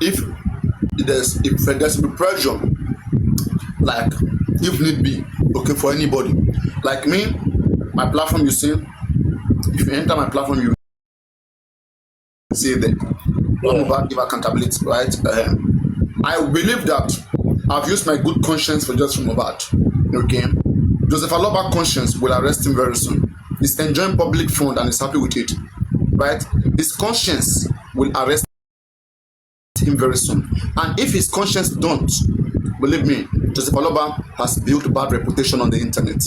if if there's a pressure, like if need be, okay, for anybody. Like me, my platform, you see, if you enter my platform, you see there. Don't about give accountability, right? I believe that I've used my good conscience for just from about. Okay. Joseph Aloba conscience will arrest him very soon. He's enjoying public fund and is happy with it. Right? His conscience will arrest him very soon. And if his conscience don't, believe me, Joseph Aloba has built bad reputation on the internet.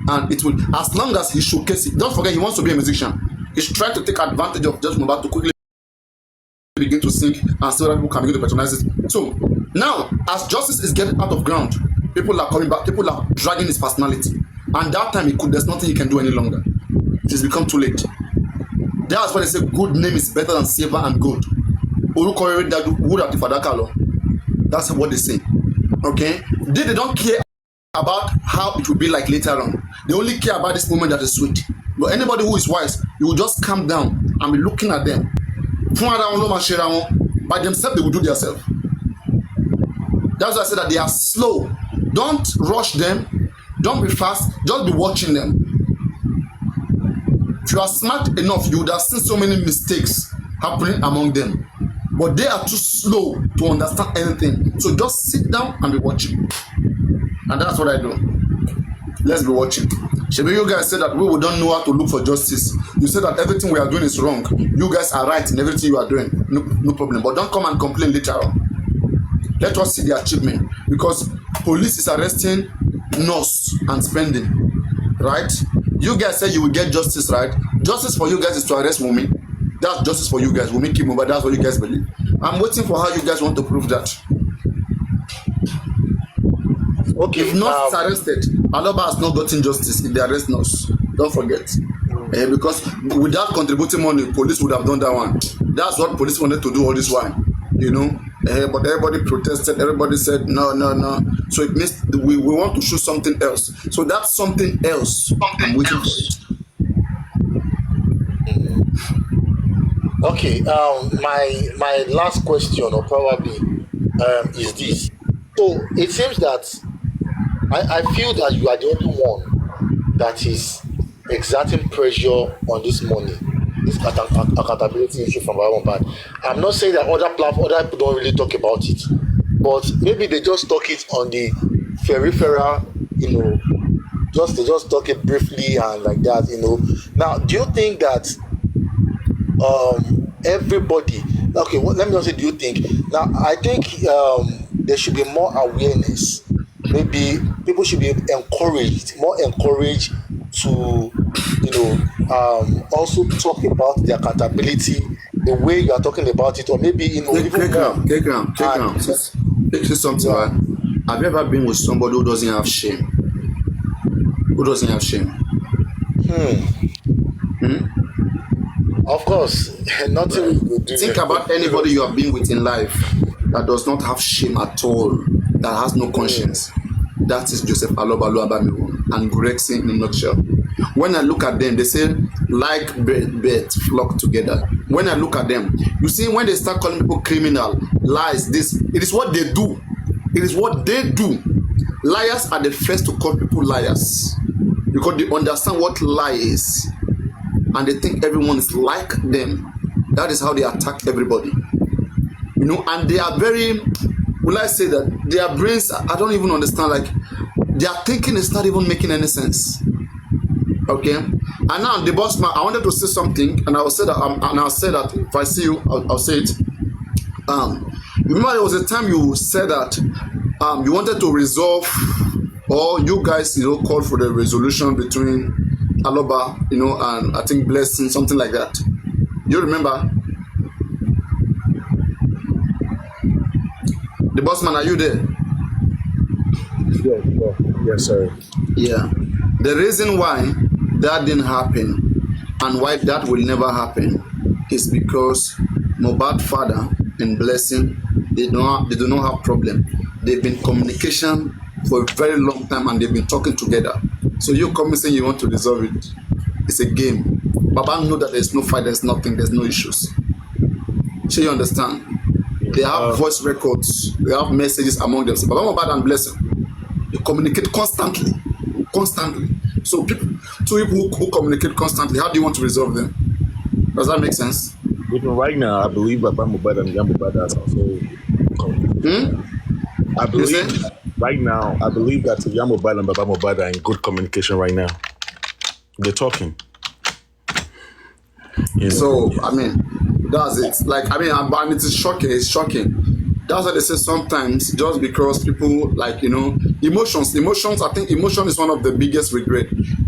And it will, as long as he showcases it, don't forget he wants to be a musician. He's trying to take advantage of Joseph Aloba to quickly begin to sing and so that people can begin to patronize it. So now, as justice is getting out of ground, people are coming back, people are dragging his personality. And that time there's nothing he can do any longer. It has become too late. That's why they say good name is better than silver and gold. That's what they say. Okay? They don't care about how it will be like later on. They only care about this moment that is sweet. But anybody who is wise, you will just calm down and be looking at them. By themselves, they will do themselves. That's why I said that they are slow. Don't rush them. Don't be fast. Just be watching them. If you are smart enough, you would have seen so many mistakes happening among them. But they are too slow to understand anything. So just sit down and be watching. And that's what I do. Let's be watching. Shebi, you guys said that we don't know how to look for justice. You said that everything we are doing is wrong. You guys are right in everything you are doing. No problem. But don't come and complain later on. Let us see the achievement. Because police is arresting nurse and spending. Right? You guys say you will get justice, right? Justice for you guys is to arrest Wunmi. That's justice for you guys. Wunmi keep moving. That's what you guys believe. I'm waiting for how you guys want to prove that. Okay, if nurse is arrested, Aloba has not gotten justice if they arrest nurse. Don't forget. Because without contributing money, police would have done that one. That's what police wanted to do all this while. You know? But everybody protested, everybody said no. So it means we want to show something else. So that's something else. I'm waiting for it. Okay, my last question, or probably is this. So it seems that I feel that you are the only one that is exerting pressure on this money, this accountability issue from MOHBAD. I'm not saying that other people don't really talk about it, but maybe they just talk it on the peripheral, they just talk it briefly and like that, Now, do you think that everybody? Okay, let me not say do you think. Now, I think there should be more awareness. Maybe people should be more encouraged to, also talk about the accountability the way you are talking about it, or maybe Take something, right? Have you ever been with somebody who doesn't have shame? Of course, nothing we do. Think about anybody you have been with in life that does not have shame at all, that has no conscience. That is Joseph Aloba and Grexing in a nutshell. When I look at them, they say, like birds flock together. When I look at them, you see, when they start calling people criminal, lies, it is what they do. It is what they do. Liars are the first to call people liars because they understand what lie is. And they think everyone is like them. That is how they attack everybody. And they are very, will I say that their brains, I don't even understand, like their thinking is not even making any sense. Okay? And now the boss man, I wanted to say something, and I'll say that if I see you, I'll say it. Remember there was a time you said that you wanted to resolve, or you guys, called for the resolution between Aloba, and I think Blessing, something like that. You remember? The boss man, are you there? Yes, sir. Yeah. The reason why that didn't happen and why that will never happen is because MOHBAD father and Blessing, they do not have problem. They've been in communication for a very long time and they've been talking together. So you come saying you want to resolve it. It's a game. Baba know that there's no fight, there's nothing, there's no issues. So you understand? They have voice records. They have messages among themselves. Baba Mohbad and Blessing, they communicate constantly. So two people who communicate constantly, how do you want to resolve them? Does that make sense? Even right now, I believe Baba Mohbad and Yam Mohbad are also. I believe right now, I believe that Yam Mohbad and Baba Mohbad are in good communication right now. They're talking. You know? So I mean, that's it. Like I mean, and it is shocking. It's shocking. That's why they say sometimes just because people like emotions. I think emotion is one of the biggest regret.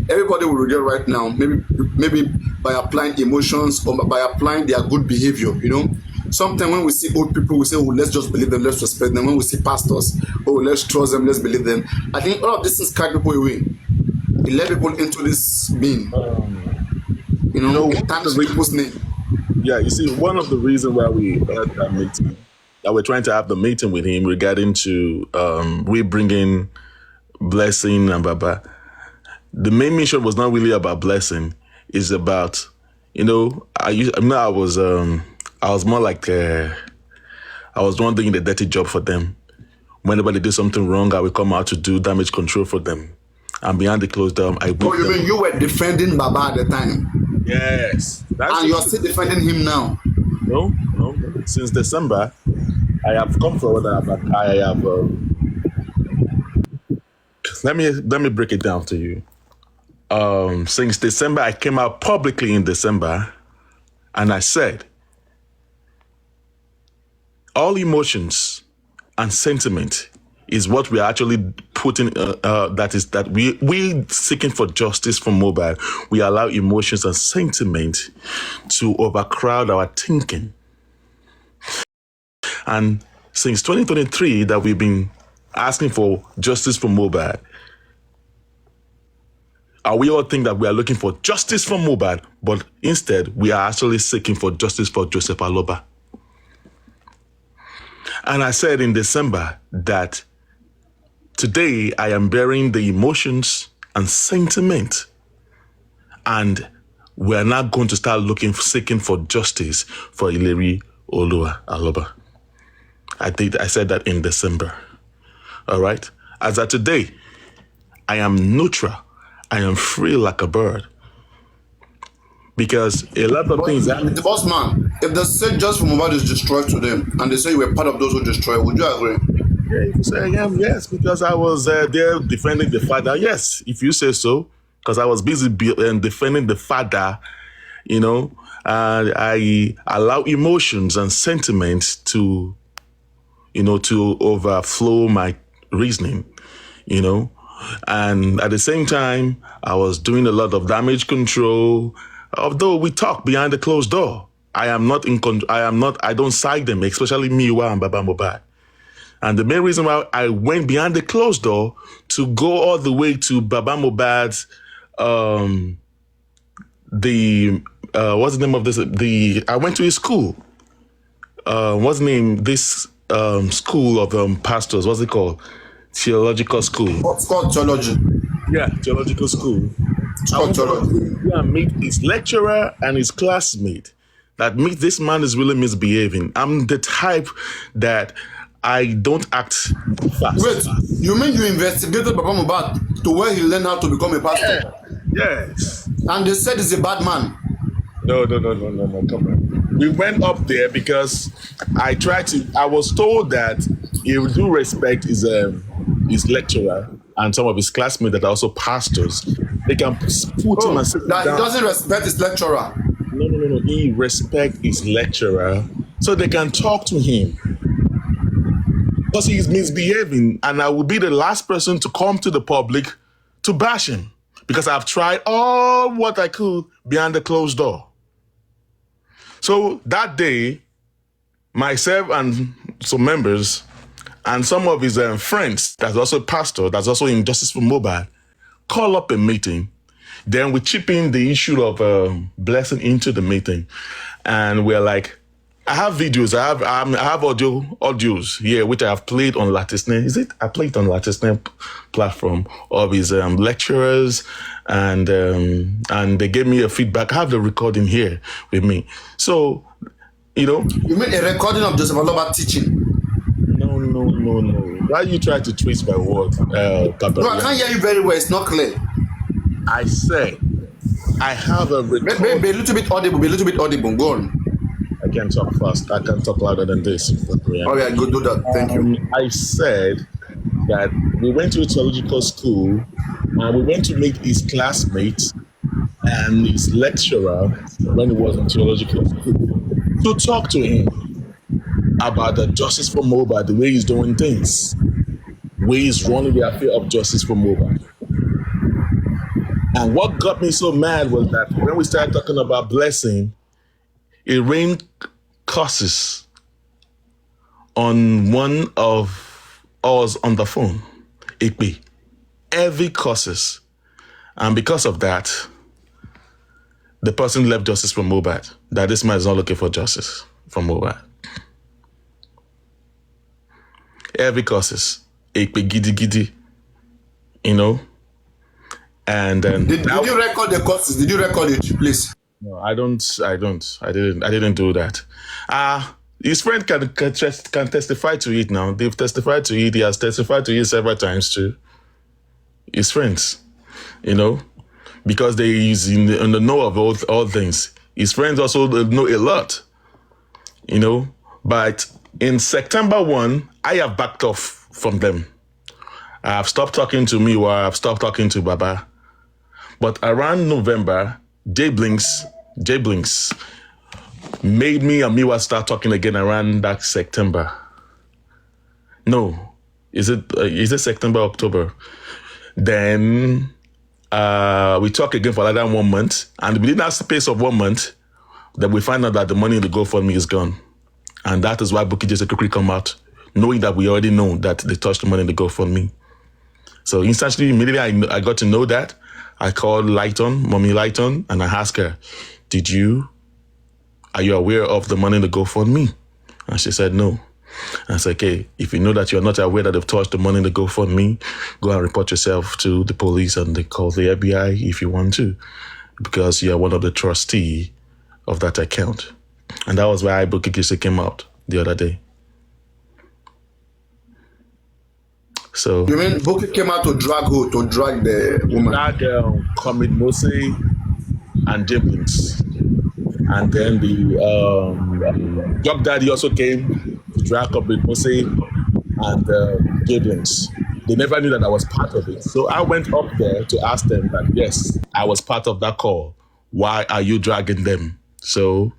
Everybody will regret right now. Maybe by applying emotions or by applying their good behavior. Sometimes when we see old people, we say, "Oh, let's just believe them, let's respect them." When we see pastors, "Oh, let's trust them, let's believe them." I think all of this is carry people away. It let people into this being. Thanks to people's name. Yeah, you see, one of the reasons why we had that meeting, that we're trying to have the meeting with him regarding to we bringing Blessing and Baba. The main mission was not really about Blessing. It's about, I was more like I was the one doing the dirty job for them. Whenever they do something wrong, I will come out to do damage control for them. And behind the closed door, I whip them. Mean you were defending Baba at the time? Yes. And you're still defending him now? No. Since December, I have come forward. Let me break it down to you. Since December, I came out publicly in December, and I said, all emotions and sentiment is what we are actually putting. That we seeking for justice for MOHBAD. We allow emotions and sentiment to overcrowd our thinking. And since 2023 that we've been asking for justice for MOHBAD, we all think that we are looking for justice for MOHBAD, but instead we are actually seeking for justice for Joseph Aloba. And I said in December that today I am bearing the emotions and sentiment, and we are now going to start seeking for justice for Ileri Aloba. I said that in December. All right. As of today, I am neutral. I am free like a bird. Because a lot of things happen. The boss man, if the say just for MOHBAD is destroyed to them, and they say you were part of those who destroyed, would you agree? Yeah, if you say I am, yes, because I was there defending the father. Yes, if you say so, because I was busy defending the father, and I allow emotions and sentiments to overflow my reasoning, and at the same time, I was doing a lot of damage control. Although we talk behind the closed door, I don't side them, especially me and Baba Mohbad. And the main reason why I went behind the closed door to go all the way to Baba Mohbad's, what's the name of this? I went to his school. What's the name? This school of pastors. What's it called? Theological school. It's called theology. Yeah, theological school. It's called theology. Yeah, meet his lecturer and his classmate. This man is really misbehaving. I'm the type that I don't act fast. Wait, you mean you investigated Baba Mohbad to where he learned how to become a pastor? Yes. And they said he's a bad man. No, come on. We went up there because I was told that he would do respect his lecturer and some of his classmates that are also pastors. They can put him and sit that down. He doesn't respect his lecturer. No. He respects his lecturer so they can talk to him. Because he's misbehaving, and I will be the last person to come to the public to bash him. Because I've tried all what I could behind the closed door. So that day, myself and some members and some of his friends, that's also a pastor, that's also in Justice for MOHBAD, call up a meeting. Then we chip in the issue of Blessing into the meeting. And we're like, I have videos, I have audios here, which I have played on Latisne. Is it? I played on Latisne platform of his lecturers, and they gave me a feedback. I have the recording here with me. So You know? You mean a recording of Joseph Aloba teaching? No. Why you try to twist my word, No, I can't hear you very well. It's not clear. I said I have a Be record. a little bit audible. Be a little bit audible. Go on. I can't talk fast. I can talk louder than this. Oh yeah, go do that. Thank you. I said that we went to a theological school and we went to meet his classmates and his lecturer when he was in theological school to talk to him about the justice for MOHBAD, the way he's doing things, the way he's running the affair of justice for MOHBAD. And what got me so mad was that when we started talking about blessing, it rained curses on one of us on the phone. It be heavy curses. And because of that, the person left justice for MOHBAD. That this man is not looking for justice from MOHBAD. Heavy curses. It be giddy, you know. And then Did you record the courses? Did you record it, please? no, I didn't do that. His friend can testify to it now. They've testified to it. He has testified to it several times too. His friends, you know, because they is in the know of all things. His friends also know a lot, you know. But in September 1, I have backed off from them. I have stopped talking to Miwa. I have stopped talking to Baba. But around November, J Blinks made me and Miwa start talking again around that September. No, is it September, October? Then we talk again for another 1 month, and within that space of 1 month, then we find out that the money in the GoFundMe is gone, and that is why Bukky just quickly come out, knowing that we already know that they touched the money in the GoFundMe. So instantly, immediately, I got to know that. I called Mommy Lighton, and I asked her, are you aware of the money in the GoFundMe? And she said, no. And I said, okay, if you know that you're not aware that they've touched the money in the GoFundMe, go and report yourself to the police and they call the FBI if you want to, because you're one of the trustee of that account. And that was why Bukky came out the other day. So You mean Bukky came out to drag who? To drag the woman? that Commit Mose and James. And then the Jock Daddy also came to drag Commit Mose and James. They never knew that I was part of it. So I went up there to ask them that, yes, I was part of that call. Why are you dragging them? So,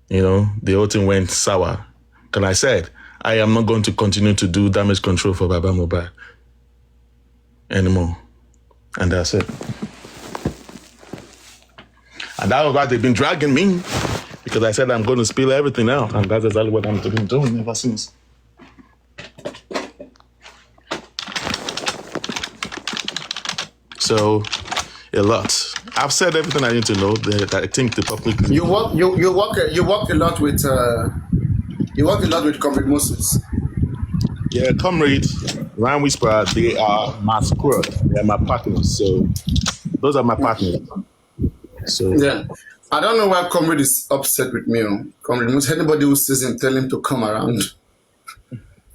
you know, the whole thing went sour. And I said, I am not going to continue to do damage control for Baba Mohbad anymore. And that's it. And that was why they've been dragging me, because I said I'm going to spill everything out. And that's exactly what I've been doing ever since. So, a lot. I've said everything I need to know that I think the public... You work a lot with Comrade Moses. Yeah, Comrade, Ryan Whisperer, they are my squad. They're my partners. So, those are my partners. So Yeah. I don't know why Comrade is upset with me. Comrade Moses, anybody who sees him, tell him to come around.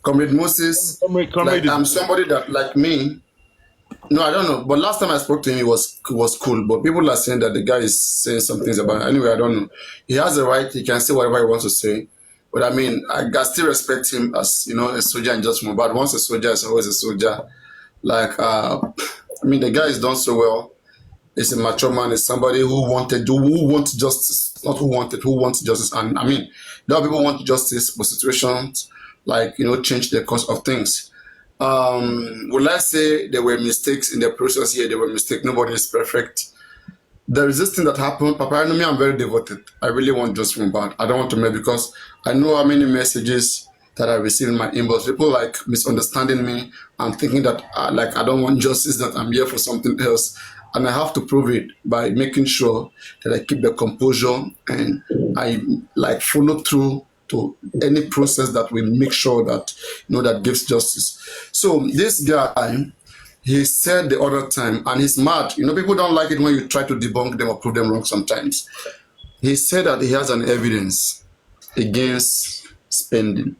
Comrade Moses, Comrade like, is- I'm somebody that, like me, no, I don't know. But last time I spoke to him, it was cool. But people are saying that the guy is saying some things about him. Anyway, I don't know. He has the right. He can say whatever he wants to say. But I mean, I still respect him as, you know, a soldier and just move. But once a soldier is always a soldier. Like, I mean, the guy is done so well. He's a mature man. He's somebody who wants justice, not who wants justice. And I mean, a lot of people want justice, but situations like, you know, change the course of things. Will I say there were mistakes in the process? Yeah, there were mistakes. Nobody is perfect. There is this thing that happened. Papariano, me, I'm very devoted. I really want justice from bad. I don't want to make, because I know how many messages that I receive in my inbox. People like misunderstanding me and thinking that like I don't want justice, that I'm here for something else. And I have to prove it by making sure that I keep the composure and I like follow through to any process that will make sure that, you know, that gives justice. So this guy, he said the other time, and he's mad. You know, people don't like it when you try to debunk them or prove them wrong sometimes. He said that he has an evidence against spending.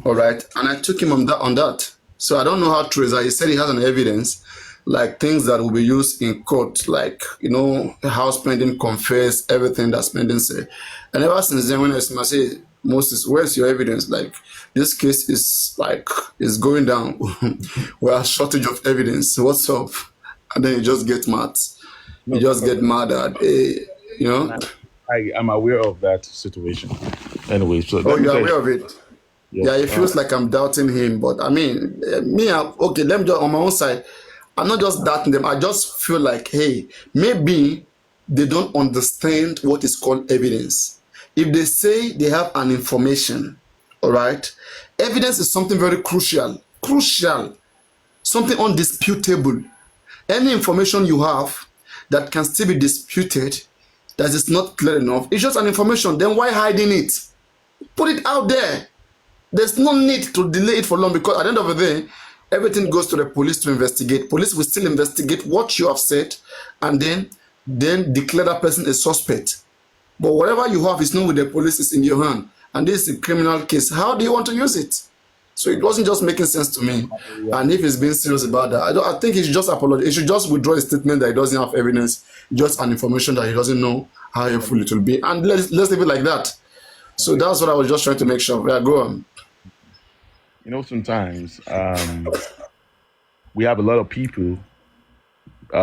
All right, and I took him on that. So I don't know how true is that. He said he has an evidence, like things that will be used in court, like how spending confess everything that spending said. And ever since then, when I say, Moses, where's your evidence? Like, this case is going down. We are shortage of evidence. What's up? And then you just get mad. You just get mad at I am aware of that situation. Anyway, so Oh, you're aware of it. Yes. Yeah, it feels like I'm doubting him, but I mean, okay, let me just, on my own side, I'm not just doubting them. I just feel like, hey, maybe they don't understand what is called evidence. If they say they have an information, all right, evidence is something very crucial, something undisputable. Any information you have that can still be disputed, that is not clear enough, it's just an information. Then why hiding it? Put it out there. There's no need to delay it for long, because at the end of the day, everything goes to the police to investigate. Police will still investigate what you have said and then declare that person a suspect. But whatever you have is not with the police, is in your hand. And this is a criminal case. How do you want to use it? So it wasn't just making sense to me. And if he's being serious about that, I think he should just apologize. He should just withdraw a statement that he doesn't have evidence, just an information that he doesn't know how helpful it will be. And let's leave it like that. So that's what I was just trying to make sure. Yeah, go on. Sometimes we have a lot of people,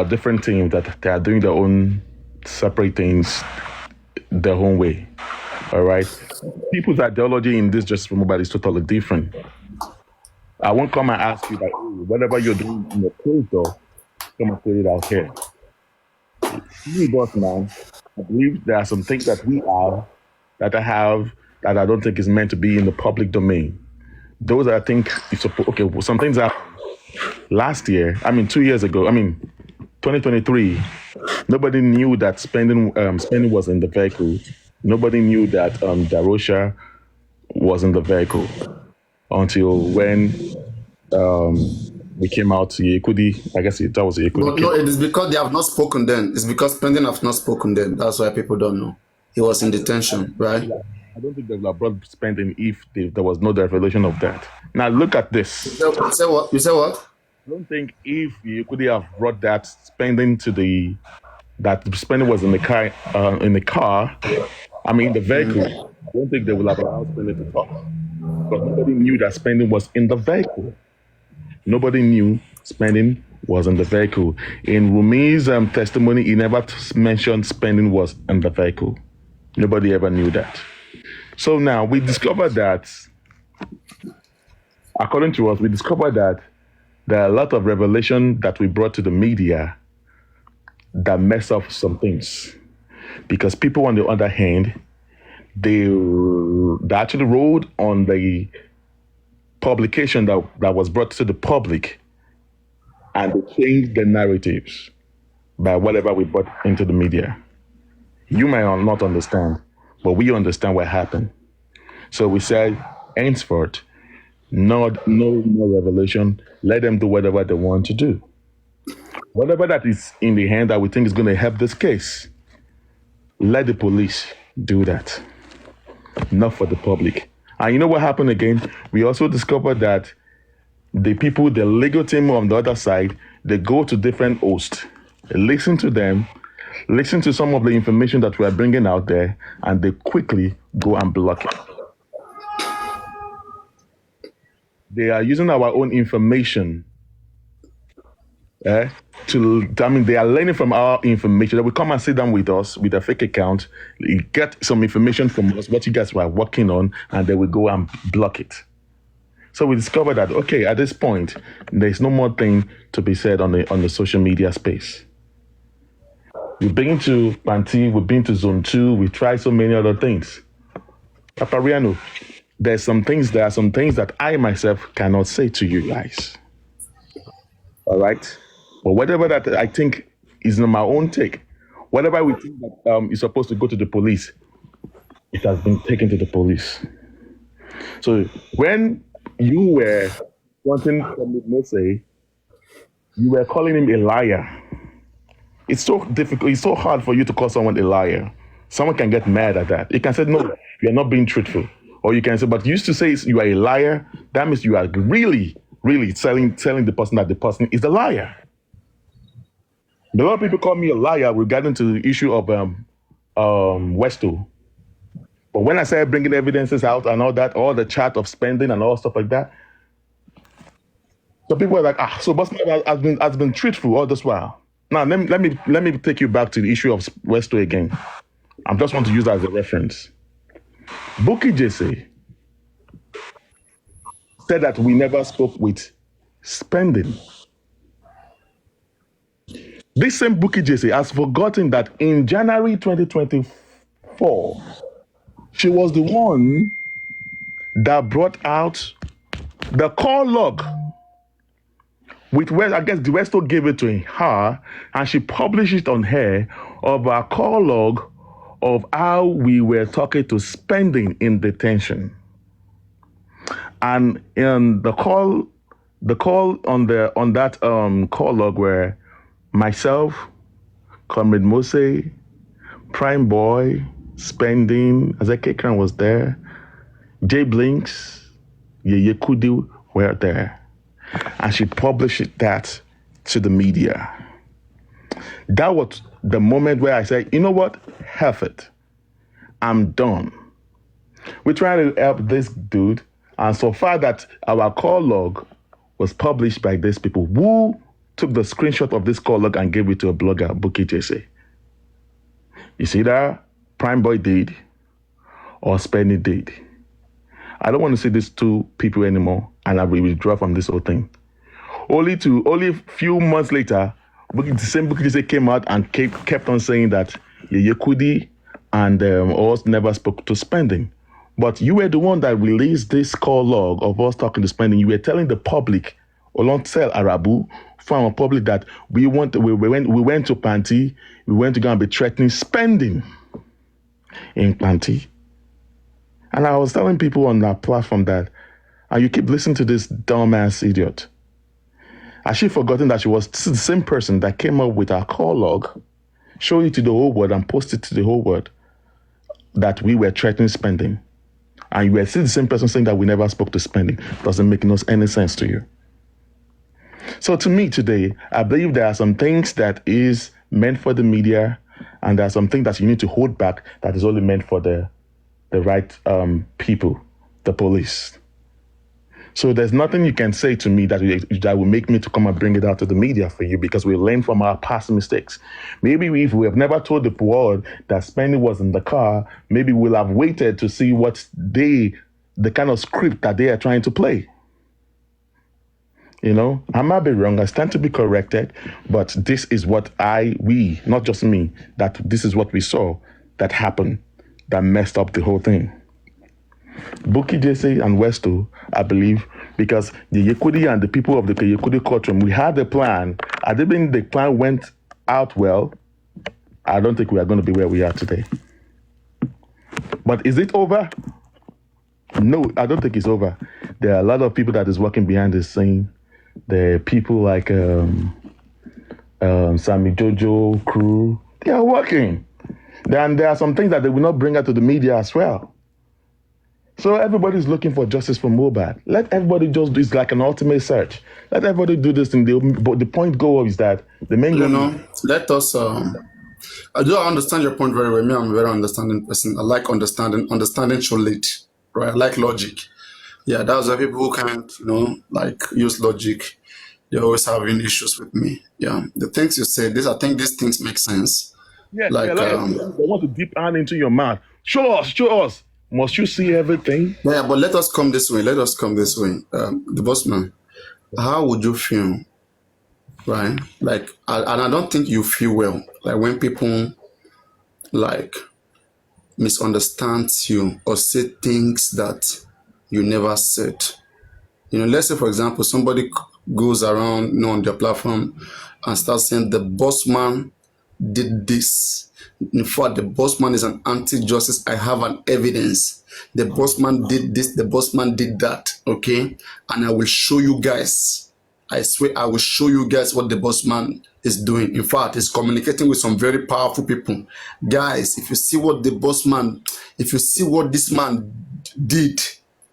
different teams that they are doing their own separate things their own way. All right. People's ideology in this Justice for MOHBAD is totally different. I won't come and ask you that, whatever you're doing in your closed door, come and put it out here. Me, boss man, I believe there are some things that we have that I have that I don't think is meant to be in the public domain. Those I think is okay. Well, some things happened last year. 2 years ago. 2023. Nobody knew that spending was in the vehicle. Nobody knew that Darosha was in the vehicle until when we came out to Yekudi. I guess that was Yekudi. No, it is because they have not spoken then. It's because spending have not spoken then. That's why people don't know. He was in detention, right? I don't think they would have brought spending if there was no revelation of that. Now look at this. You say what? You say what? I don't think if you could have brought that spending that spending was in the car, in the vehicle. I don't think they would have allowed spending to talk. But nobody knew that spending was in the vehicle. Nobody knew spending was in the vehicle. In Rumi's testimony, he never mentioned spending was in the vehicle. Nobody ever knew that. So now we discovered that, according to us, there are a lot of revelation that we brought to the media that mess up some things. Because people, on the other hand, they actually wrote on the publication that was brought to the public, and they changed the narratives by whatever we brought into the media. You may not understand, but we understand what happened. So we said, henceforth, no more revelation. Let them do whatever they want to do. Whatever that is in the hand that we think is going to help this case, let the police do that. Not for the public. And you know what happened again? We also discovered that the legal team on the other side, they go to different hosts, listen to them, listen to some of the information that we are bringing out there, and they quickly go and block it. They are using our own information. They are learning from our information. They will come and sit down with us with a fake account, get some information from us, what you guys were working on, and they will go and block it. So we discovered that, okay, at this point, there's no more thing to be said on the social media space. We've been to Panti, we've been to Zone 2, we tried so many other things. Papariano, there are some things that I myself cannot say to you guys. All right? But whatever that I think is my own take, whatever we think that is supposed to go to the police, it has been taken to the police. So when you were wanting to say, you were calling him a liar. It's so difficult. It's so hard for you to call someone a liar. Someone can get mad at that. You can say, no, you're not being truthful. Or you can say, but you used to say you are a liar. That means you are really, really telling the person that the person is a liar. A lot of people call me a liar regarding to the issue of Westo. But when I started bringing evidences out and all that, all the chart of spending and all stuff like that, so people are like, so Bossman has been truthful all this while. Now let me take you back to the issue of Westo again. I just want to use that as a reference. Bukky Jesse said that we never spoke with spending. This same Bukky Jesse has forgotten that in January 2024, she was the one that brought out the call log with where I guess the Westo gave it to her, and she published it on her of a call log of how we were talking to spending in detention. And in the call on that call log were myself, Comrade Mose, Prime Boy, Spending, Azekekran was there, Jay Blinks, Yeye Kudi were there. And she published that to the media. That was the moment where I said, you know what? Half it. I'm done. We're trying to help this dude. And so far that our call log was published by these people who took the screenshot of this call log and gave it to a blogger, Bukky Jesse. You see that? Prime Boy did or Spendy did. I don't want to see these two people anymore, and I will withdraw from this whole thing. Only a few months later, the same Bukky Jesse came out and kept on saying that Yeye Kudi and us never spoke to Spending. But you were the one that released this call log of us talking to Spending. You were telling the public, alongside Arabu, from a public that we went to Panti, we went to go and be threatening Spending in Panti. And I was telling people on that platform that, and you keep listening to this dumbass idiot. Has she forgotten that she was the same person that came up with our call log, showed it to the whole world and posted to the whole world that we were threatening Spending? And you were still the same person saying that we never spoke to Spending. Doesn't make any sense to you. So to me today, I believe there are some things that is meant for the media, and there are some things that you need to hold back that is only meant for the right people, the police. So there's nothing you can say to me that will make me to come and bring it out to the media for you, because we learn from our past mistakes. Maybe if we have never told the world that Spendy was in the car, maybe we'll have waited to see what the kind of script that they are trying to play. You know, I might be wrong. I stand to be corrected, but this is what we, not just me, that this is what we saw that happened that messed up the whole thing. Bukky Jesse and Westo, I believe, because the Yekudi and the people of the Yekudi courtroom, we had a plan. I didn't think the plan went out well. I don't think we are going to be where we are today. But is it over? No, I don't think it's over. There are a lot of people that is working behind the scene. There are people like Sammy Jojo, crew. They are working. And there are some things that they will not bring out to the media as well. So everybody's looking for justice for MOHBAD. Let everybody just do, it's like an ultimate search. Let everybody do this thing. But the point goal is that the main goal... let us... I do understand your point very well. Me, I'm a very understanding person. I like understanding. Understanding should lead, right? I like logic. Yeah, that's why people who can't, use logic, they're always having issues with me. Yeah, the things you say, I think these things make sense. Yeah, they want to dip hand into your mouth. Show us. Must you see everything? Yeah, but let us come this way. The boss man, how would you feel, right? And I don't think you feel well. Like when people, misunderstand you or say things that you never said. Let's say, for example, somebody goes around, on their platform and starts saying the boss man did this. In fact, the boss man is an anti-justice. I have an evidence. The boss man did this. The boss man did that. Okay, and I will show you guys. I swear I will show you guys what the boss man is doing. In fact, he's communicating with some very powerful people. Guys, if you see what the boss man, if you see what this man did,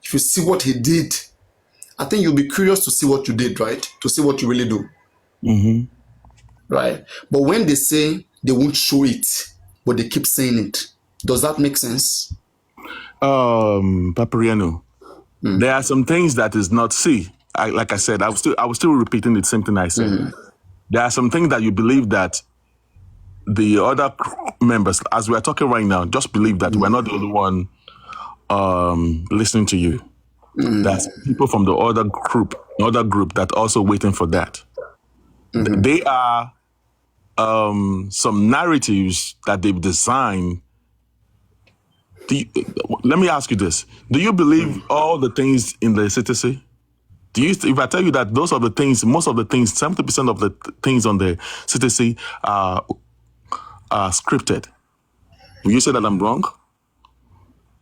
if you see what he did, I think you'll be curious to see what you did, right? To see what you really do. Right? But when they say they won't show it, but they keep saying it, does that make sense? Papariano, there are some things that is not, like I said, I was still repeating the same thing I said. There are some things that you believe that the other members, as we are talking right now, just believe that we're not the only one listening to you. That's people from the other group that also waiting for that. They are some narratives that they've designed. Let me ask you this: do you believe all the things in the CTC? If I tell you that those are the things, most of the things, 70% of the things on the CTC are scripted, will you say that I'm wrong?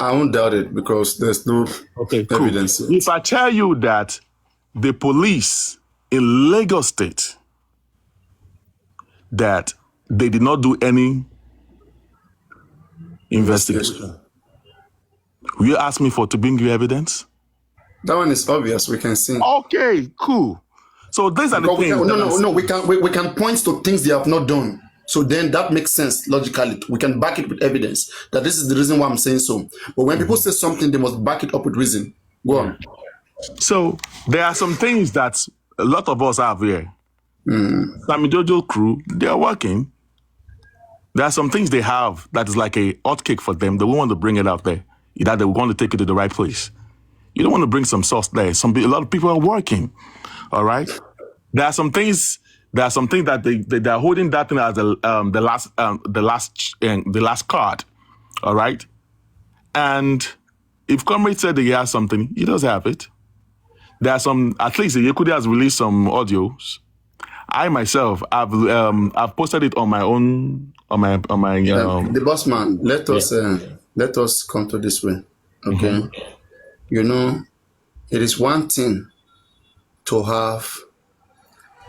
I won't doubt it because there's no evidence. Cool. If I tell you that the police in Lagos State, that they did not do any investigation, will you ask me to bring you evidence? That one is obvious. We can see. Okay, cool. So these are the things. We can point to things they have not done. So then that makes sense logically. We can back it with evidence that this is the reason why I'm saying so. But when people say something, they must back it up with reason. Go on. So there are some things that a lot of us have here. Sammy Jojo crew, they are working. There are some things they have that is like a hot cake for them. They want to bring it out there. That they want to take it to the right place. You don't want to bring some sauce there. A lot of people are working. All right. There are some things that they are holding that thing as the last card. All right. And if Comrade said that he has something, he does have it. There are some. At least Yekudi has released some audios. I myself, I've posted it on my own the boss man. Let us come to this way. Okay. You know, it is one thing to have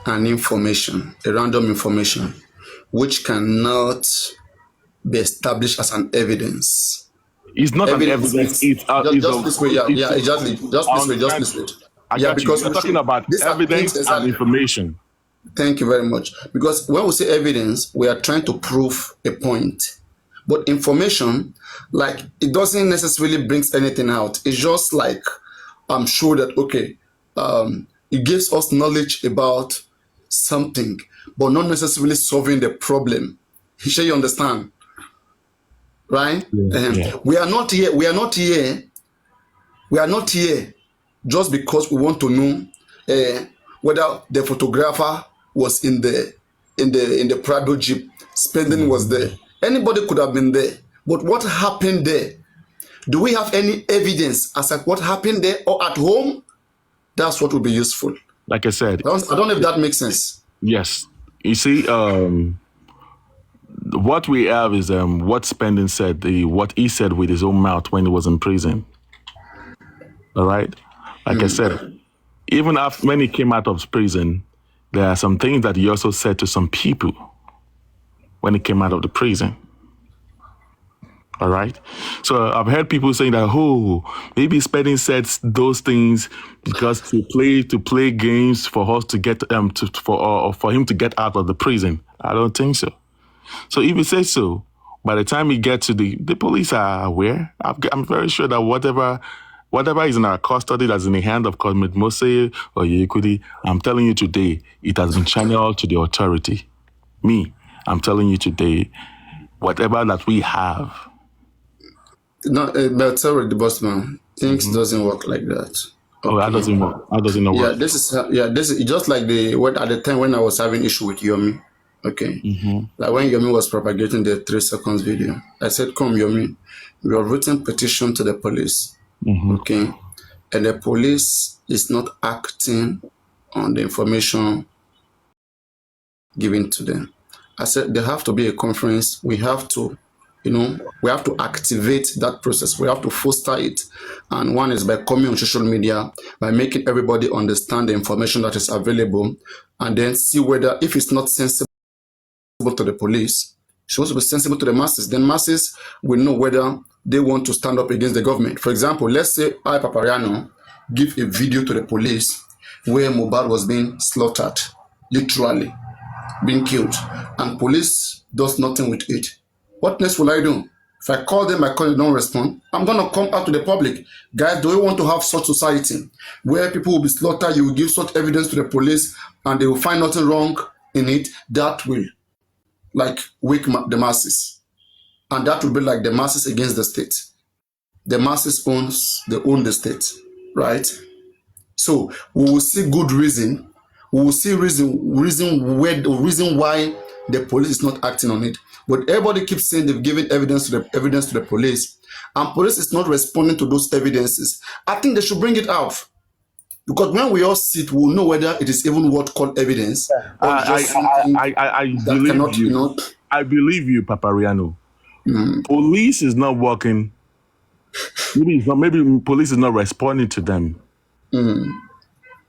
an information, a random information, which cannot be established as an evidence. It's not an evidence. Just this way. Yeah, because we're talking about evidence and information. Thank you very much. Because when we say evidence, we are trying to prove a point. But information, like, it doesn't necessarily brings anything out. It's just like, I'm sure that, okay, it gives us knowledge about something, but not necessarily solving the problem. You sure you understand? Right? Yeah. We are not here just because we want to know whether the photographer was in the Prado Jeep, Spending was there. Anybody could have been there. But what happened there? Do we have any evidence as to what happened there or at home? That's what would be useful. Like I said. I don't know if that makes sense. Yes. You see, what we have is what Spending said, what he said with his own mouth when he was in prison. All right? Like I said, even when he came out of prison, there are some things that he also said to some people when he came out of the prison. All right. So I've heard people saying that, maybe Spending said those things because to play games for us to get for him to get out of the prison. I don't think so. So if he says so, by the time we get to the police are aware. I'm very sure that whatever is in our custody that's in the hand of Comrade Mose or Yekudi, I'm telling you today, it has been channeled to the authority. I'm telling you today, whatever that we have. No, but sorry, the boss man. Things doesn't work like that. Okay. Oh, that doesn't work. That doesn't work. This is just like at the time when I was having issue with Yomi. Okay. Like when Yomi was propagating the 3 seconds video, I said, "Come, Yomi, we have written petition to the police." Okay, and the police is not acting on the information given to them. I said there have to be a conference. We have to we have to activate that process. We have to foster it. And one is by coming on social media, by making everybody understand the information that is available, and then see whether, if it's not sensible to the police, it's supposed to be sensible to the masses. Then masses will know whether they want to stand up against the government. For example, let's say I, Papariano, give a video to the police where MOHBAD was being slaughtered, literally being killed, and police does nothing with it. What next will I do? If I call them, they don't respond, I'm going to come out to the public. Guys, do you want to have such society where people will be slaughtered, you will give such evidence to the police, and they will find nothing wrong in it? That will wake the masses. And that will be like the masses against the state. The masses own the state, right? So we will see good reason. We will see reason why the police is not acting on it. But everybody keeps saying they've given evidence to the police, and police is not responding to those evidences. I think they should bring it out, because when we all see it, we'll know whether it is even what called evidence or just something that cannot, I believe you, Papariano. Police is not working. Maybe police is not responding to them.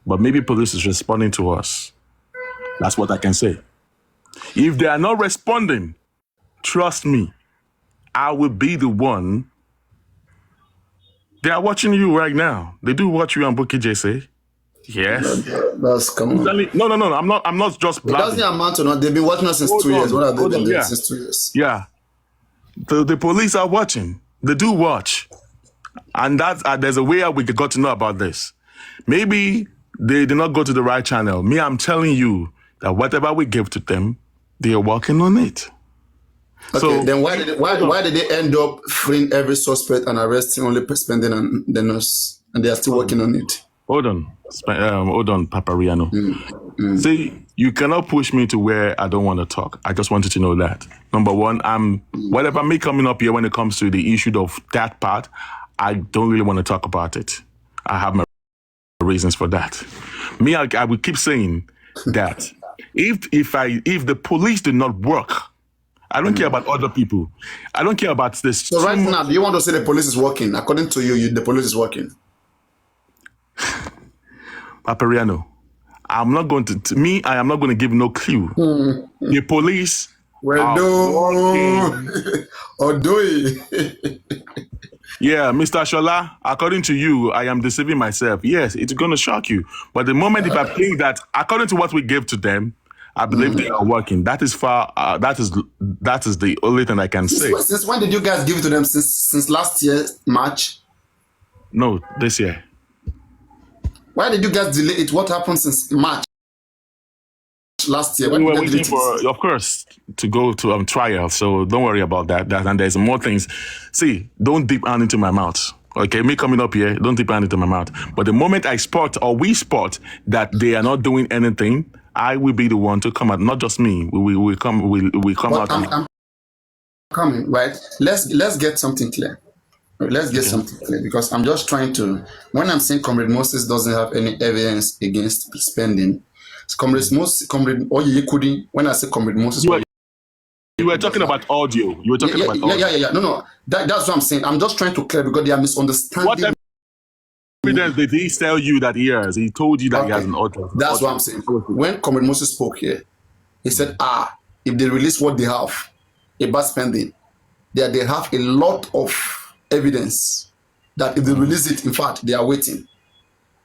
But maybe police is responding to us. That's what I can say. If they are not responding, trust me, I will be the one. They are watching you right now. They do watch you on Bookie JC. Yes. That's come on. No. I'm not just blabbing. It doesn't amount to not. They've been watching us since 2 years. What have they been doing since 2 years? Yeah. The police are watching. They do watch. And there's a way we got to know about this. Maybe they did not go to the right channel. Me, I'm telling you that whatever we give to them, they are working on it. Okay, so then why did they end up freeing every suspect and arresting only Spendy and the nurse, and they are still working on it? Hold on, Papariano. See, you cannot push me to where I don't want to talk. I just wanted to know that. Number one, whatever me coming up here when it comes to the issue of that part, I don't really want to talk about it. I have my reasons for that. Me, I will keep saying that if the police did not work, I don't care about other people. I don't care about this. So right now, do you want to say the police is working? According to you, the police is working. Papariano, I am not going to give no clue. The police Yeah, Mr. Shola, according to you, I am deceiving myself. Yes, it's going to shock you. But the moment if I think that, according to what we gave to them, I believe they are working. That is the only thing I can say. Since when did you guys give it to them? Since last year, March? No, this year. Why did you guys delay it? What happened since March last year? We were waiting for, of course, to go to trial. So don't worry about that. And there's more things. See, don't dip hand into my mouth. Okay, me coming up here, don't dip hand into my mouth. But the moment we spot that they are not doing anything, I will be the one to come out. Not just me. We come out. I'm coming, right? Let's get something clear. Let's get something clear, because I'm just trying to. When I'm saying Comrade Moses doesn't have any evidence against spending, Comrade Oyeyekudi. When I say Comrade Moses, you were talking about audio. You were talking about audio. Yeah. No. That's what I'm saying. I'm just trying to clear, because they are misunderstanding. What evidence did he tell you that he has? He told you that he has an audio. That's what I'm saying. When Comrade Moses spoke here, he said, if they release what they have about spending, they have a lot of evidence that if they release it, in fact, they are waiting.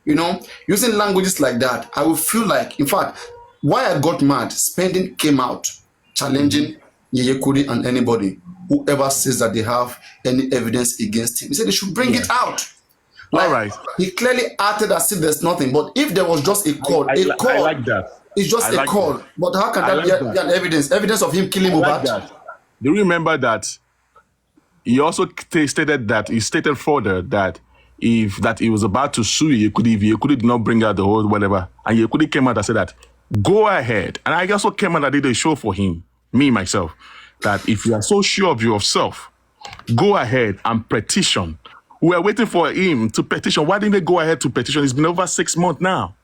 Using languages like that, I will feel like, in fact, why I got mad, spending came out challenging Yeyekudi and anybody whoever says that they have any evidence against him. He said they should bring it out. All right. He clearly acted as if there's nothing. But if there was just a call, I like that. It's just a call. That. But how can that be an evidence? Evidence of him killing MOHBAD? Like do you remember that he also stated further that he was about to sue Yekudi if Yekudi did not bring out the whole whatever, and Yekudi came out and said that, go ahead. And I also came out and did a show for him, myself, that if you are so sure of yourself, go ahead and petition. We are waiting for him to petition. Why didn't they go ahead to petition? It's been over 6 months now.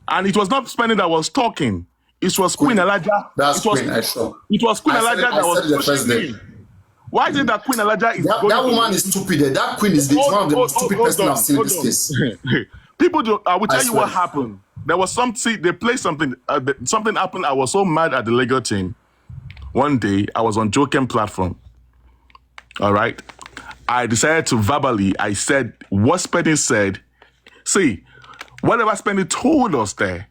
And it was not Spendy that was talking. It was Queen Elijah. That's Queen, I saw. It was Queen Elijah that was pushing him. Why is it that Queen Elijah is That, going that to... woman is stupid. That queen is one of the most stupid person I've seen in this case. People do. I will tell you swear. what happened. There was they played something. Something happened. I was so mad at the Lego team. One day, I was on Jokem platform. All right. I decided to verbally, I said, what Spendy said. See, whatever Spendy told us there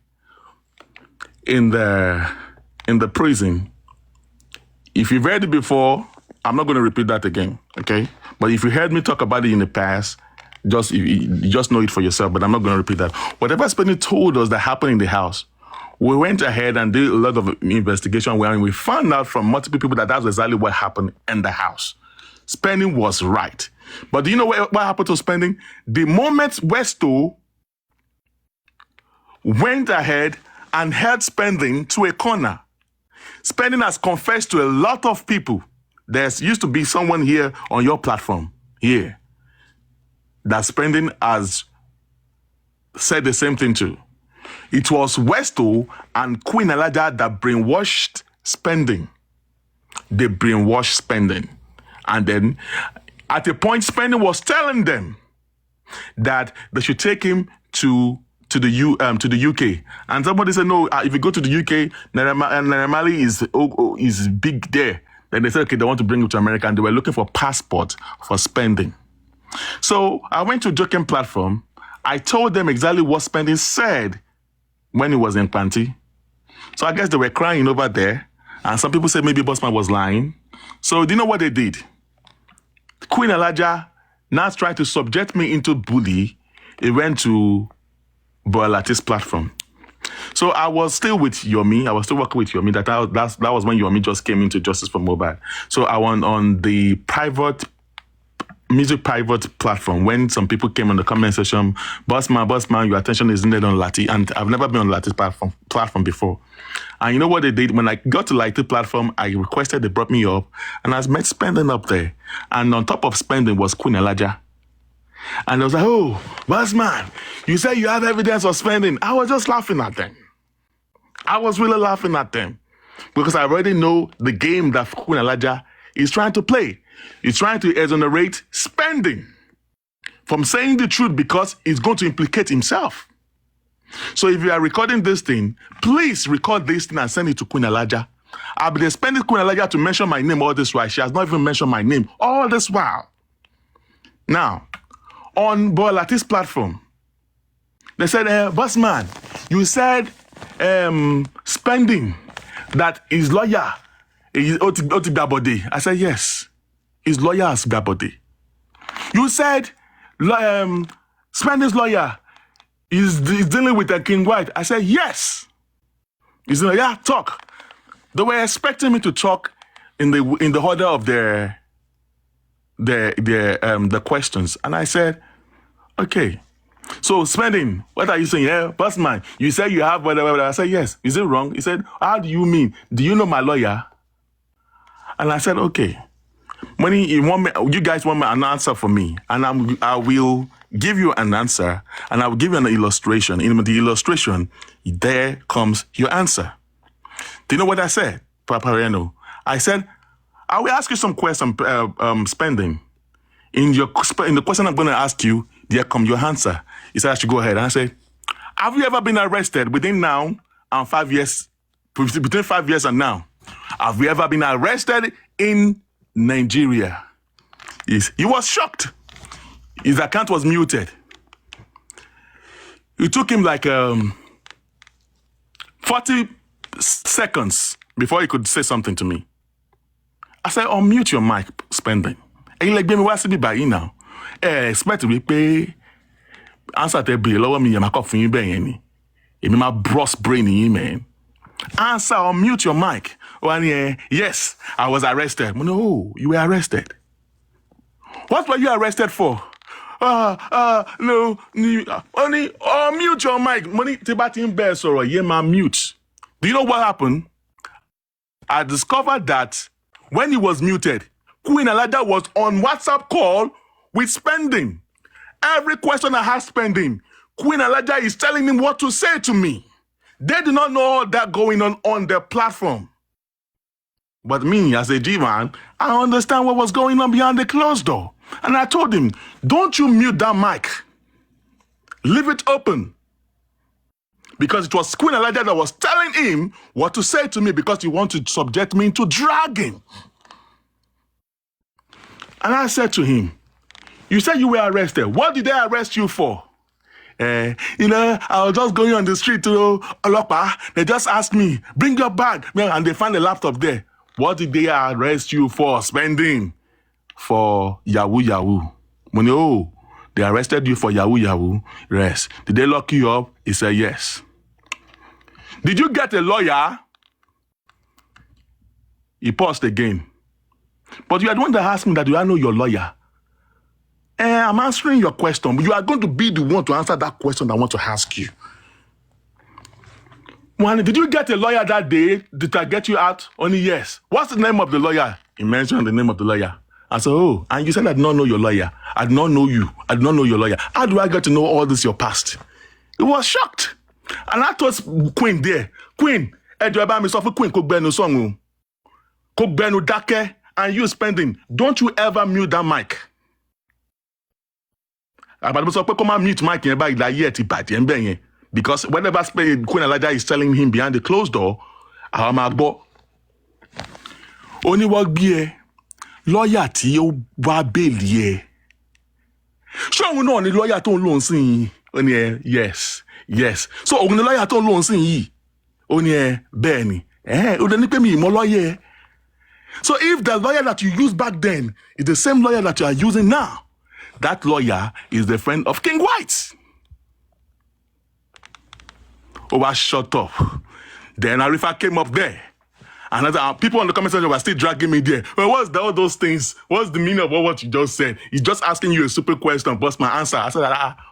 in the prison, if you've heard it before, I'm not going to repeat that again, okay? But if you heard me talk about it in the past, you just know it for yourself, but I'm not going to repeat that. Whatever Spendy told us that happened in the house, we went ahead and did a lot of investigation where we found out from multiple people that that's exactly what happened in the house. Spendy was right. But do you know what happened to Spendy? The moment Westo went ahead and held Spendy to a corner. Spendy has confessed to a lot of people. There's used to be someone here on your platform, here, that Spendy has said the same thing to. It was Westo and Queen Elijah that brainwashed Spendy. They brainwashed Spendy. And then, at a point, Spendy was telling them that they should take him to the UK. And somebody said, no, if you go to the UK, Naira Marley is big there. Then they said, okay, they want to bring him to America, and they were looking for passport for Spendy. So I went to Jokem platform. I told them exactly what Spendy said when he was in Panty. So I guess they were crying over there. And some people said maybe Bossman was lying. So do you know what they did? Queen Elijah now tried to subject me into bully. It went to Boalati's platform. So I was still with Yomi. I was still working with Yomi. That was when Yomi just came into Justice for MOHBAD. So I went on the music private platform when some people came on the comment section, Bossman, your attention is needed on Lati. And I've never been on Lati's platform before. And you know what they did? When I got to Lati platform, I requested, they brought me up, and I was met Spendy up there. And on top of Spendy was Queen Elijah. And I was like, oh, Bossman, you say you have evidence of Spendy. I was just laughing at them. I was really laughing at them. Because I already know the game that Queen Elijah is trying to play. He's trying to exonerate Spendy from saying the truth because it's going to implicate himself. So if you are recording this thing, please record this thing and send it to Queen Elijah. I've been expecting Queen Elijah to mention my name all this while. She has not even mentioned my name all this while. Now, on Boalati's platform, they said, Bossman, you said Spendy, that his lawyer is Otibabode. I said, yes. His lawyer is Babode. You said Spendy's lawyer is dealing with a King White. I said, yes. He's like, yeah, talk. They were expecting me to talk in the order of their questions. And I said, okay. So Spendy, what are you saying? Yeah, Bossman, you said you have whatever. I said, yes. Is it wrong? He said, how do you mean? Do you know my lawyer? And I said, okay. When you guys want an answer for me, and I will give you an answer, and I will give you an illustration. In the illustration, there comes your answer. Do you know what I said, Papariano? I said, I will ask you some questions, Spendy. In the question I'm going to ask you, there comes your answer. He said, I should go ahead. And I said, have you ever been arrested within now and 5 years, between 5 years and now? Have you ever been arrested in Nigeria? He was shocked. His account was muted. It took him like 40 seconds before he could say something to me. I said, unmute your mic, Spendy. And he like, baby, what's it by you now? Expect to pay answer to be lower me, I'm a for you, Benny. It my bros brain in man. Answer, unmute your mic. Yes, I was arrested. No, you were arrested. What were you arrested for? No, only mute your mic. Money Tibatin bear sorrow, yeah, my mute. Do you know what happened? I discovered that when he was muted, Queen Elijah was on WhatsApp call with Spendy. Every question I had Spendy, Queen Elijah is telling him what to say to me. They do not know all that going on their platform. But me, as a G-man, I understand what was going on behind the closed door. And I told him, don't you mute that mic. Leave it open. Because it was Queen Elijah that was telling him what to say to me because he wanted to subject me into dragging. And I said to him, you said you were arrested. What did they arrest you for? I was just going on the street to Olopa. They just asked me, bring your bag. And they found a laptop there. What did they arrest you for? Spending. For Yahoo. Money, oh, they arrested you for Yahoo. Yes. Did they lock you up? He said, yes. Did you get a lawyer? He paused again. But you are the one that asked me that, do I know your lawyer? I'm answering your question, but you are going to be the one to answer that question I want to ask you. One, did you get a lawyer that day? Did I get you out? Only yes. What's the name of the lawyer? He mentioned the name of the lawyer. I said, oh, and you said I did not know your lawyer. I did not know you. I did not know your lawyer. How do I get to know all this, your past? He was shocked. And I told Queen there, Queen, Queen, and you Spending, don't you ever mute that mic. Because whenever Queen Elijah is telling him behind the closed door, only work be lawyer tí ó wá bẹ́ẹ̀lì ẹ̀. Ṣé òun náà ni lawyer tó ń lò ń sìn yìí? Ó ní yes. So òun ni lawyer tó ń lò ń sìn yìí? Ó ní bẹ́ẹ̀ ni. Ó dẹ̀ ní pé mi ì mọ lawyer. So if the lawyer that you used back then is the same lawyer that you are using now, that lawyer is the friend of King White. Oh, I shut up. Then Arifa came up there. And people on the comment section were still dragging me there. Well, what's all those things? What's the meaning of what you just said? He's just asking you a stupid question, plus my answer. I said,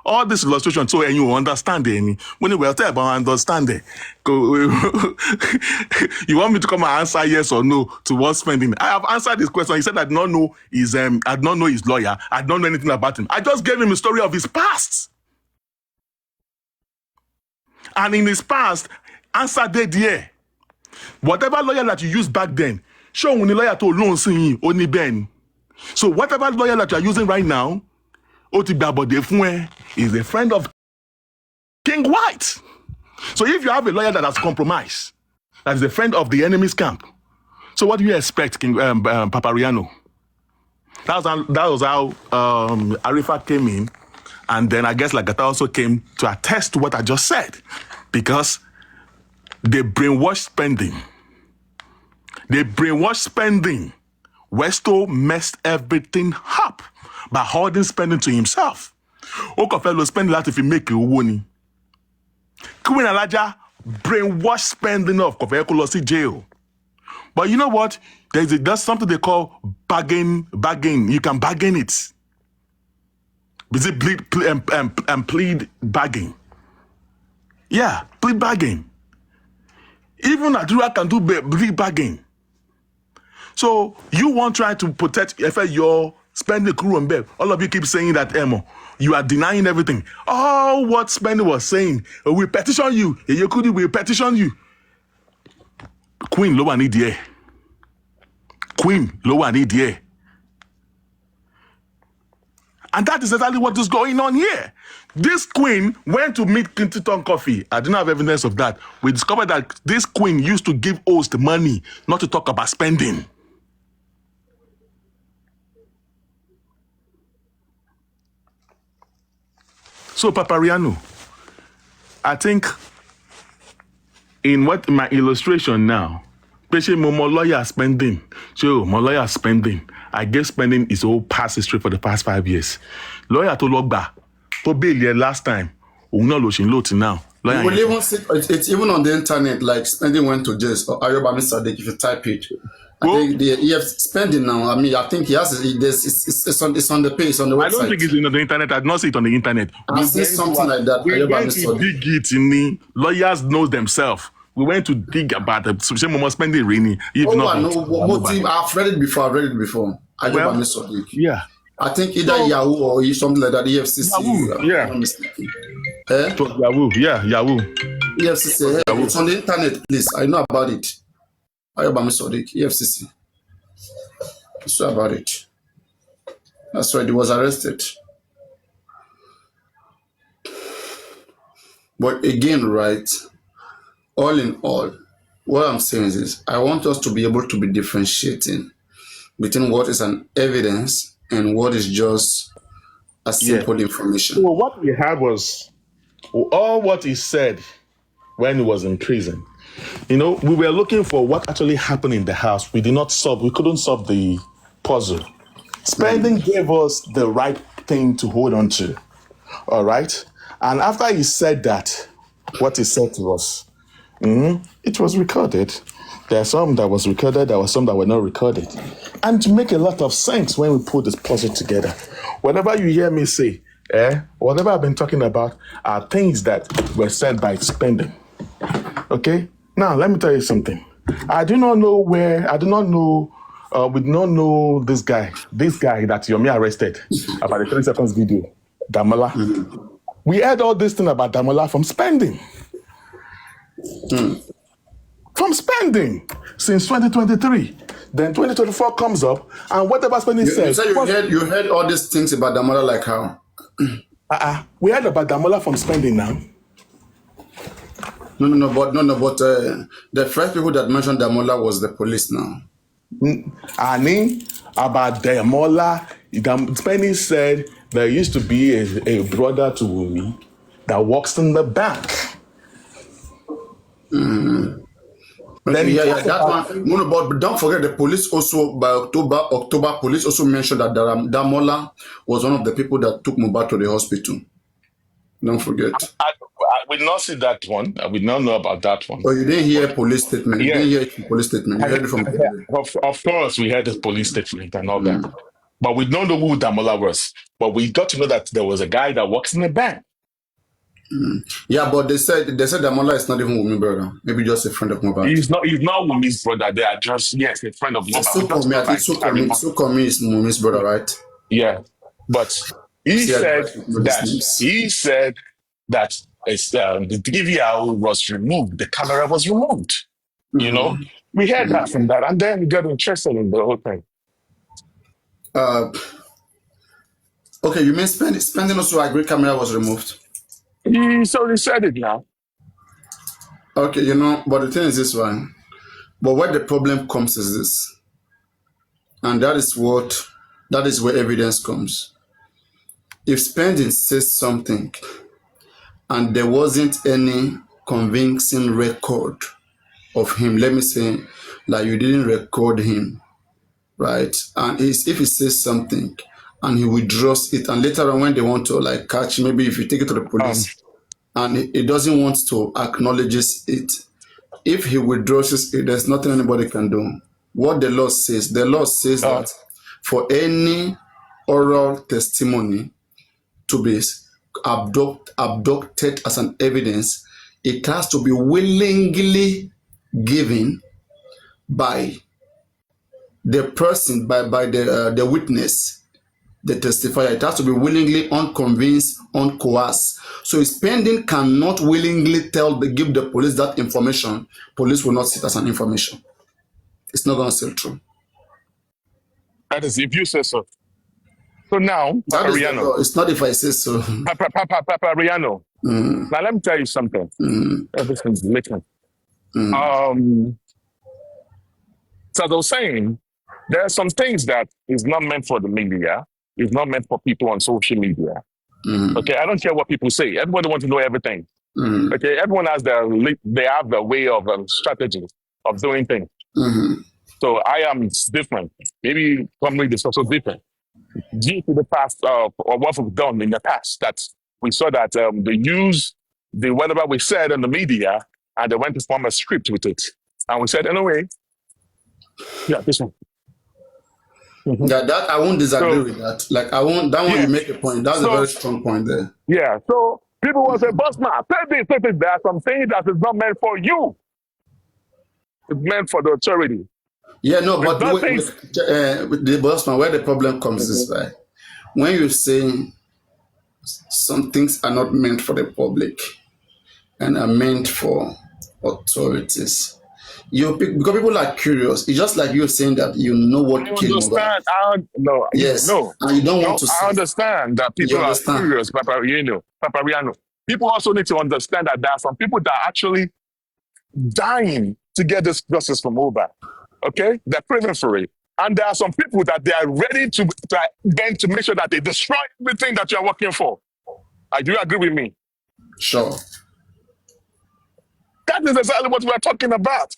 all this illustration, so and you understand it. When you will tell about understand it. You want me to come and answer yes or no to what's Spending? I have answered this question. He said I did not know his lawyer. I don't know anything about him. I just gave him a story of his past. And in his past, answer dead there. Whatever lawyer that you used back then, show when the lawyer to loan sing only Ben. So whatever lawyer that you are using right now, is a friend of King White. So if you have a lawyer that has compromised, that is a friend of the enemy's camp, so what do you expect, King Papariano? That was how Arifa came in, and then I guess Lagata also came to attest to what I just said, because they brainwashed Spending. Westo messed everything up by holding Spending to himself. Okofelo Spending that if he make a woni. Queen Elijah brainwashed Spending off Kofelo jail. But you know what? There's something they call bargain. You can bargain it. Is it plead bargain? Yeah, plead bargain. Even Adura can do plead bargain. So you won't try to protect your Spending crew and babe. All of you keep saying that, Emo. You are denying everything. All what Spending was saying, we petition you. We petition you. Queen, low and EDA. And that is exactly what is going on here. This queen went to meet Clinton Coffee. I didn't have evidence of that. We discovered that this queen used to give host money, not to talk about spending. So, Papariano, I think in my illustration now, especially more lawyer spending. So, more lawyer spending. I guess Spending is all past history for the past 5 years. Lawyer to log back. To bail here last time. Now. You will even see it's even on the internet, like Spending went to jail. Or Ayoba Mr. Dick, if you type it. I think the EF Spending now. I mean, I think he has it's on the page, on the website. I don't think it's on the internet. I did not see it on the internet. I see something like that. We went to dig it in the lawyers know themselves. We went to dig about the Spending Rainy. I've read it before. Ayoba Mr. Dick. Yeah. I think either Yahoo or something like that. EFCC. Yahoo, yeah. I'm not mistaken. Yahoo, yeah, Yahoo. EFCC. It's on the internet, please. I know about it. Ayobami Sodiq, EFCC. So about it. That's why he was arrested. But again, right, all in all, what I'm saying is this, I want us to be able to be differentiating between what is an evidence and what is just a Yeah. simple So information. what we had was all what he said when he was in prison. You know, we were looking for what actually happened in the house. We couldn't solve the puzzle. Spending gave us the right thing to hold on to. All right. And after he said that, what he said to us, it was recorded. There are some that was recorded, there were some that were not recorded. And to make a lot of sense when we put this puzzle together. Whatever you hear me say, whatever I've been talking about are things that were said by Spending. Okay? Now, let me tell you something. We do not know this guy that Yomi arrested about the 30 seconds video, Damola. We heard all this thing about Damola from Spending. From Spending since 2023. Then 2024 comes up, and whatever Spending You says. said you heard all these things about Damola, like how? We heard about Damola from Spending now. But the first people that mentioned Damola was the police now. Ani, about Damola, Spending said there used to be a brother to Wumi that works in the bank. Then That one. No, but don't forget the police also by October, police also mentioned that Damola was one of the people that took MOHBAD to the hospital. Don't forget. I will not see that one. I will not know about that one. Oh, you didn't hear police statement. Yeah. You didn't hear police statement. You heard it from the Of course, we had the police statement and all that. But we don't know who Damola was. But we got to know that there was a guy that works in a bank. Yeah, but they said Damola is not even Wumi brother. Maybe just a friend of MOHBAD. He's not Wumi's brother. They are just, yes, a friend of MOHBAD. Sukomi is Wumi's brother, right? Yeah. But he said that the DVR was removed. The camera was removed. You know? We heard that from that. And then we got interested in the whole thing. Okay, you mean Spending also agree camera was removed? He already said it now. Okay, but the thing is this one. But where the problem comes is this. And that is where evidence comes. If Spending says something and there wasn't any convincing record of him, let me say, like you didn't record him, right? And if he says something and he withdraws it, and later on when they want to like catch, maybe if you take it to the police and he doesn't want to acknowledge it, if he withdraws it, there's nothing anybody can do. What the law says that for any oral testimony to be abducted as an evidence, it has to be willingly given by the person, by the witness, the testifier. It has to be willingly, unconvinced, uncoerced. So Spending cannot willingly give the police that information. Police will not see it as an information. It's not going to still true. That is if you say so. So now, Papariano. It's not if I say so. Papariano. Now let me tell you something. Everything's written. So as I was saying, there are some things that is not meant for the media. It's not meant for people on social media. Okay, I don't care what people say. Everybody wants to know everything. Okay, everyone has their way of strategy of doing things. So I am different. Maybe probably is also different. Due to the past or what we've done in the past, that we saw that they use whatever we said in the media and they went to form a script with it. And we said, anyway, yeah, this one. Yeah, that I won't disagree with that. Like I won't. That one you make a point. That's a very strong point there. Yeah. So people will say, "Boss man, say this. There are some things that is not meant for you. It's meant for the authority." Yeah, no, but with the boss man, where the problem comes is right. When you say some things are not meant for the public and are meant for authorities, You pick because people are curious. It's just like you're saying that you know I what killed Mohbad. understand. No, Yes, no, and you don't want no. to I say. understand that You people are understand? curious, papariano. People also need to understand that there are some people that are actually dying to get this justice from MOHBAD. Okay, they're craving for it, and there are some people that they are ready to make sure that they destroy everything that you are working for. Do you agree with me? Sure. That is exactly what we're talking about.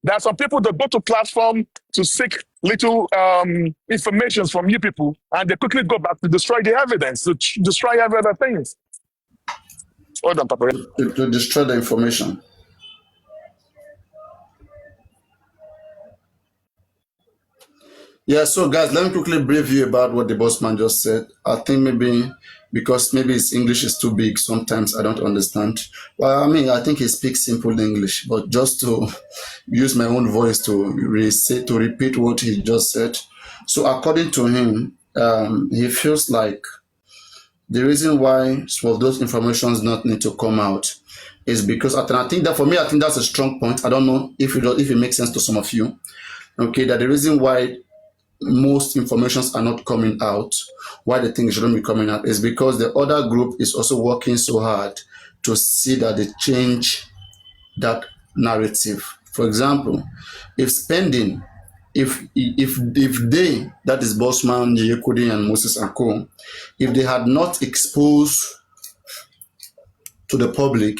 There are some people that go to platform to seek little information from you people, and they quickly go back to destroy the evidence, to destroy every other things. Hold on, Papa. To destroy the information. Yeah, so guys, let me quickly brief you about what the boss man just said. I think maybe because maybe his English is too big, sometimes I don't understand. Well, I mean, I think he speaks simple English, but just to use my own voice to repeat what he just said. So according to him, he feels like the reason why some of those informations not need to come out is because I think that for me, I think that's a strong point. I don't know if it makes sense to some of you. Okay, that the reason why most informations are not coming out, why the thing shouldn't be coming out, is because the other group is also working so hard to see that they change that narrative. For example, if spending, if they, that is Bossman, Yekudi, and Moses and Co, if they had not exposed to the public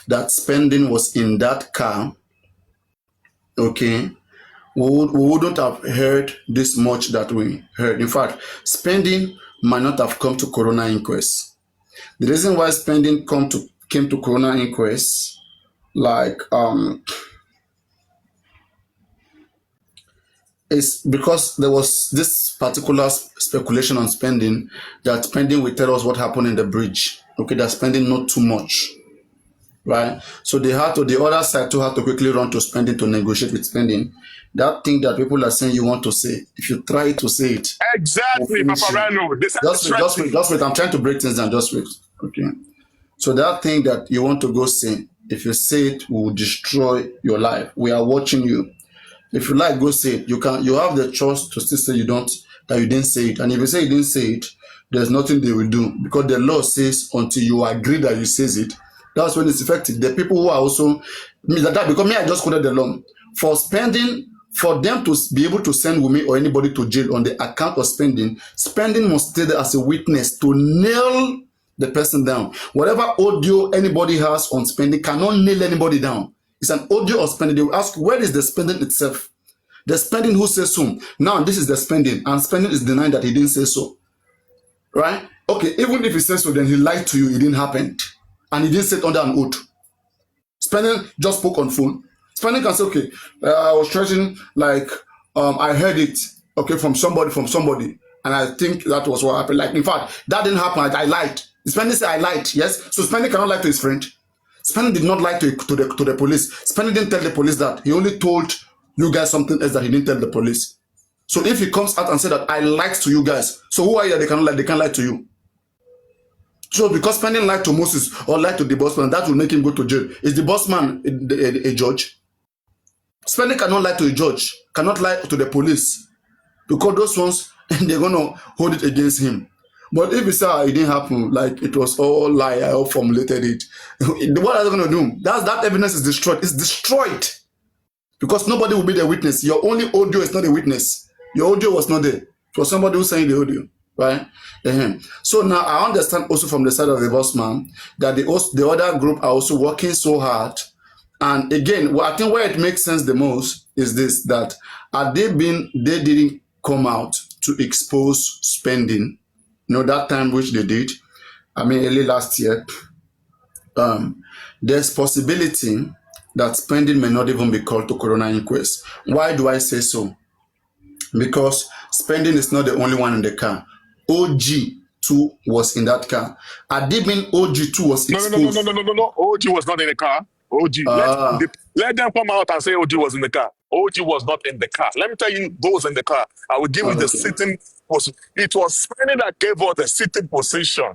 that spending was in that car, okay, we wouldn't have heard this much that we heard. In fact, spending might not have come to coroner inquest. The reason why spending came to coroner inquest, like is because there was this particular speculation on spending, that spending will tell us what happened in the bridge. Okay, that spending not too much, right? So the other side too had to quickly run to spending to negotiate with spending. That thing that people are saying you want to say, if you try to say it, we'll Exactly, finish you. Paparano. This is Just wait. I'm trying to break things down. Just wait. Okay. So that thing that you want to go say, if you say it, will destroy your life. We are watching you. If you like, go say it. You have the choice to still say that you didn't say it. And if you say you didn't say it, there's nothing they will do, because the law says until you agree that you says it, that's when it's effective. The people who are also because me, I just quoted the law for spending. For them to be able to send Wumi or anybody to jail on the account of spending must stay there as a witness to nail the person down. Whatever audio anybody has on spending cannot nail anybody down. It's an audio of spending. They will ask, where is the spending itself? The spending who says so. Now this is the spending, and spending is denying that he didn't say so. Right? Okay, even if he says so, then he lied to you, it didn't happen. And he didn't say it under an oath. Spending just spoke on phone. Spending can say, okay, I was stretching, like, I heard it, okay, from somebody, and I think that was what happened. Like, in fact, that didn't happen. I lied. Spending said I lied. Yes, so Spending cannot lie to his friend. Spending did not lie to the police. Spending didn't tell the police that. He only told you guys something else that he didn't tell the police. So if he comes out and said that I lied to you guys, so who are you? They can't lie. They can't lie to you. So because Spending lied to Moses or lied to the boss man, that will make him go to jail. Is the boss man a judge? Spending cannot lie to a judge, cannot lie to the police, because those ones, they're going to hold it against him. But if you say it didn't happen, like it was all lie, I all formulated it, what are they going to do? That evidence is destroyed. It's destroyed because nobody will be the witness. Your only audio is not a witness. Your audio was not there. It was somebody who's saying the audio, right? So now I understand also from the side of the boss man that the other group are also working so hard. And again, I think where it makes sense the most is this, that they didn't come out to expose spending, that time which they did, I mean early last year, there's possibility that spending may not even be called to coroner inquest. Why do I say so? Because spending is not the only one in the car. OG2 was in that car. Adibin OG2 was exposed. No. OG was not in the car. OG. Let them come out and say OG was in the car. OG was not in the car. Let me tell you those in the car. I will give you the sitting position. It was Spending that gave us the sitting position.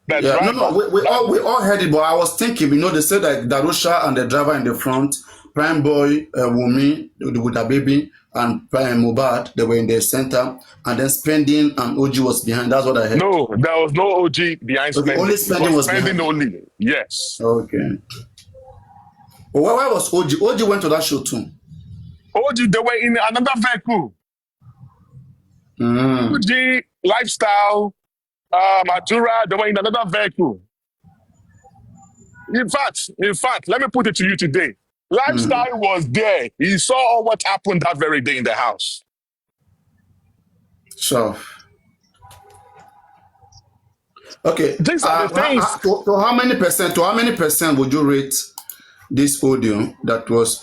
We all heard it, but I was thinking, they said that Darusha and the driver in the front Prime Boy, Wumi with her baby, and Prime MOHBAD, they were in the center, and then Spending and OG was behind. That's what I heard. No, there was no OG behind Okay, only spending. It Spending was was spending behind. only. Yes. Okay. But why was OG? OG went to that show too. OG, they were in another vehicle. Mm. OG, Lifestyle, Madura, they were in another vehicle. In fact, let me put it to you today. Mm. Lifestyle was there. He saw what happened that very day in the house. So, okay. These are the things. To how many percent? To how many percent would you rate this audio that was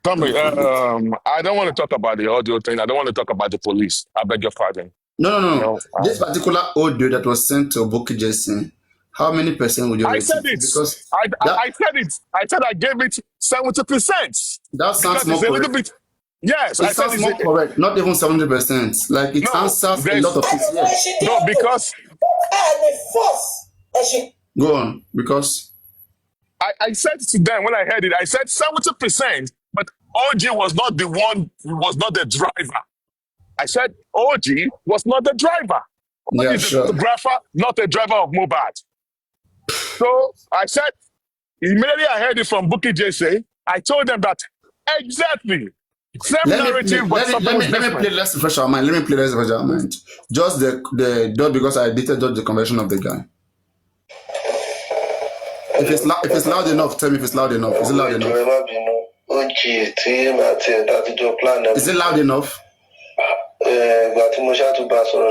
Tommy, I don't want to talk about the audio thing. I don't want to talk about the police. I beg your pardon. No. No, This particular audio that was sent to Boki Jason, how many percent would you I rate said it? it. Because I said it. I said I gave it 70%. that sounds Because more it's a little correct. bit. Yes, It I said sounds more correct. Not even 70%. Like it no. answers a There's lot of things. Yes. no because Go on. Because I said to them when I heard it, I said 70%, but OG was not the one, was not the driver. I said OG was not the driver. OG yeah, is the sure. photographer, not the driver of MOHBAD. So I said, immediately I heard it from Bookie JC, I told them that exactly. Same narrative, but something was let me different. play less refresh our mind. Let me play less refresh our mind. Just the because I did the conversion of the guy. If it's loud enough, tell me if it's loud enough. Is it loud enough? Is it loud enough?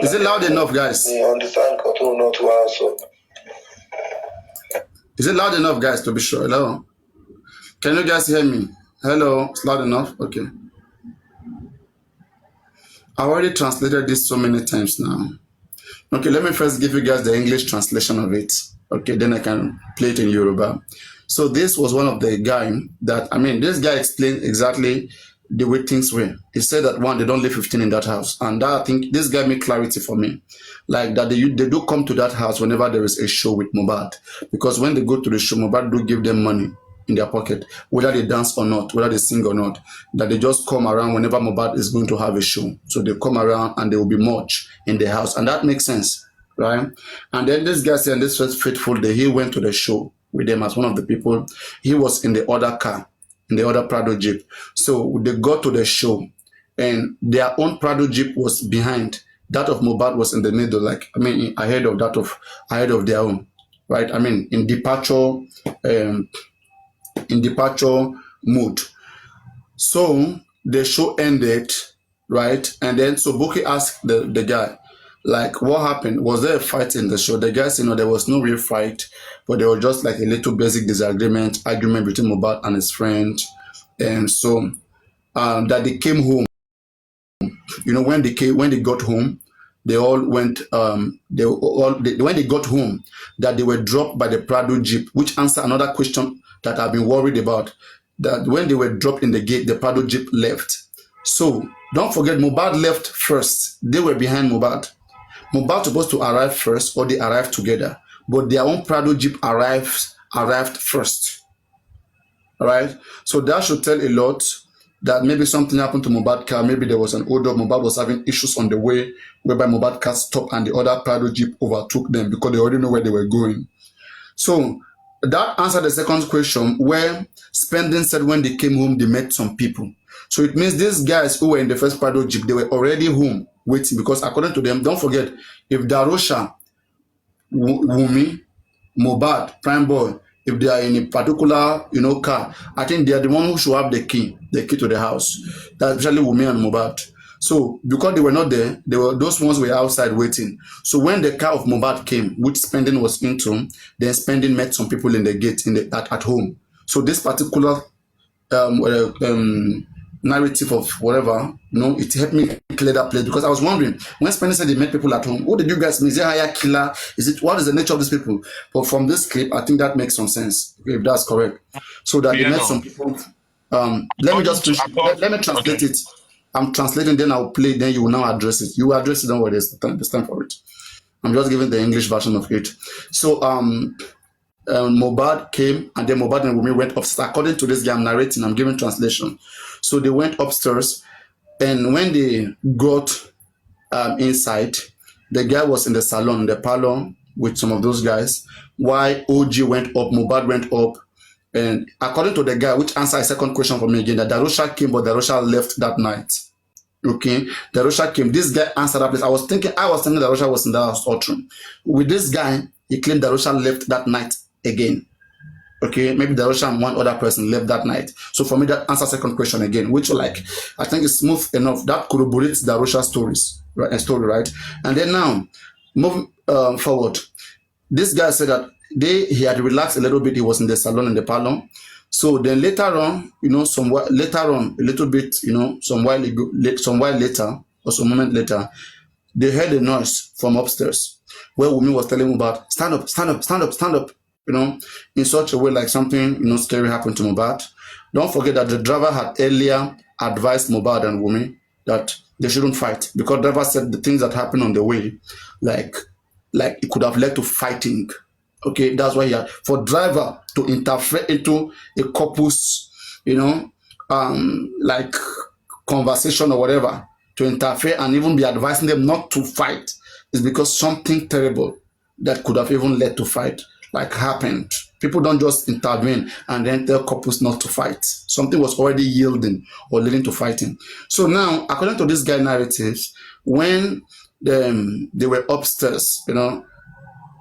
Is it loud enough, guys? Is it loud enough, guys, to be sure? Hello? Can you guys hear me? Hello? It's loud enough? Okay. I already translated this so many times now. Okay, let me first give you guys the English translation of it. Okay, then I can play it in Yoruba. So this was one of the guy that, this guy explained exactly the way things were. He said that one, they don't live 15 in that house. And that, I think this guy made clarity for me. Like that they do come to that house whenever there is a show with MOHBAD. Because when they go to the show, MOHBAD do give them money in their pocket, whether they dance or not, whether they sing or not, that they just come around whenever MOHBAD is going to have a show. So they come around and there will be much in the house. And that makes sense, right? And then this guy said, on this first fateful day, he went to the show with them as one of the people. He was in the other car, in the other Prado Jeep. So they got to the show and their own Prado Jeep was behind. That of MOHBAD was in the middle, ahead of their own, right? In departure mode. So the show ended, right? And then so Boki asked the guy, like, what happened? Was there a fight in the show? The guy said, no, there was no real fight, but there was just like a little basic argument between MOHBAD and his friend. And so that they came home. When they got home, they all went. When they got home, that they were dropped by the Prado Jeep, which answered another question that I've been worried about. That when they were dropped in the gate, the Prado Jeep left. So don't forget, MOHBAD left first. They were behind MOHBAD. MOHBAD supposed to arrive first, or they arrived together, but their own Prado Jeep arrived first. All right. So that should tell a lot. That maybe something happened to MOHBAD car. Maybe there was an odor. MOHBAD was having issues on the way, whereby MOHBAD car stopped and the other Prado Jeep overtook them because they already know where they were going. So that answered the second question, where Spending said when they came home, they met some people. So it means these guys who were in the first Prado Jeep, they were already home waiting, because according to them, don't forget, if Darosha, Wumi, MOHBAD, Prime Boy, if they are in a particular, car, I think they are the one who should have the key to the house. That's especially Wumi and MOHBAD. So because they were not there, those ones were outside waiting. So when the car of MOHBAD came, which Spending was into, then Spending met some people in the gate at home. So this particular narrative of whatever, it helped me clear that place, because I was wondering when Spending said they met people at home, what did you guys mean? Is it hire killer? What is the nature of these people? But from this clip, I think that makes some sense, if that's correct. So that they met some people. Let me translate it. I'm translating, then I'll play, then you will now address it. You will address it, don't worry, there's time for it. I'm just giving the English version of it. So MOHBAD came, and then MOHBAD and Wunmi went upstairs. According to this guy, I'm narrating, I'm giving translation. So they went upstairs, and when they got inside, the guy was in the salon, in the parlor, with some of those guys. While OG went up, MOHBAD went up, and according to the guy, which answered a second question for me again, that Darosha came, but Darosha left that night. Okay, Darosha came. This guy answered that place. I was thinking Darosha was in the house room. With this guy, he claimed Darosha left that night again. Okay, maybe Darosha and one other person left that night. So for me, that answers second question again, which like I think is smooth enough. That corroborates Darosha stories, right? A story, right? And then now, moving forward, this guy said that he had relaxed a little bit. He was in the salon in the parlor. So then later on, a little bit, some while later or some moment later, they heard a noise from upstairs where Wunmi was telling him about stand up, stand up, stand up, stand up, in such a way like something, scary happened to MOHBAD. Don't forget that the driver had earlier advised MOHBAD and Wunmi that they shouldn't fight, because driver said the things that happened on the way, like it could have led to fighting. Okay, that's why for driver to interfere into a couple's, like conversation or whatever, to interfere and even be advising them not to fight, is because something terrible that could have even led to fight like happened. People don't just intervene and then tell couples not to fight. Something was already yielding or leading to fighting. So now, according to this guy narratives, when they were upstairs,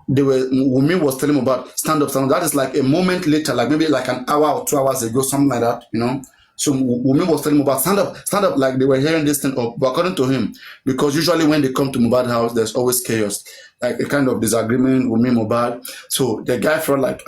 Wunmi was telling him about stand up, stand up. That is like a moment later, like maybe like an hour or 2 hours ago, something like that, So Wunmi was telling him about stand up, like they were hearing this thing up. But according to him, because usually when they come to MOHBAD house, there's always chaos, like a kind of disagreement with MOHBAD. So the guy felt like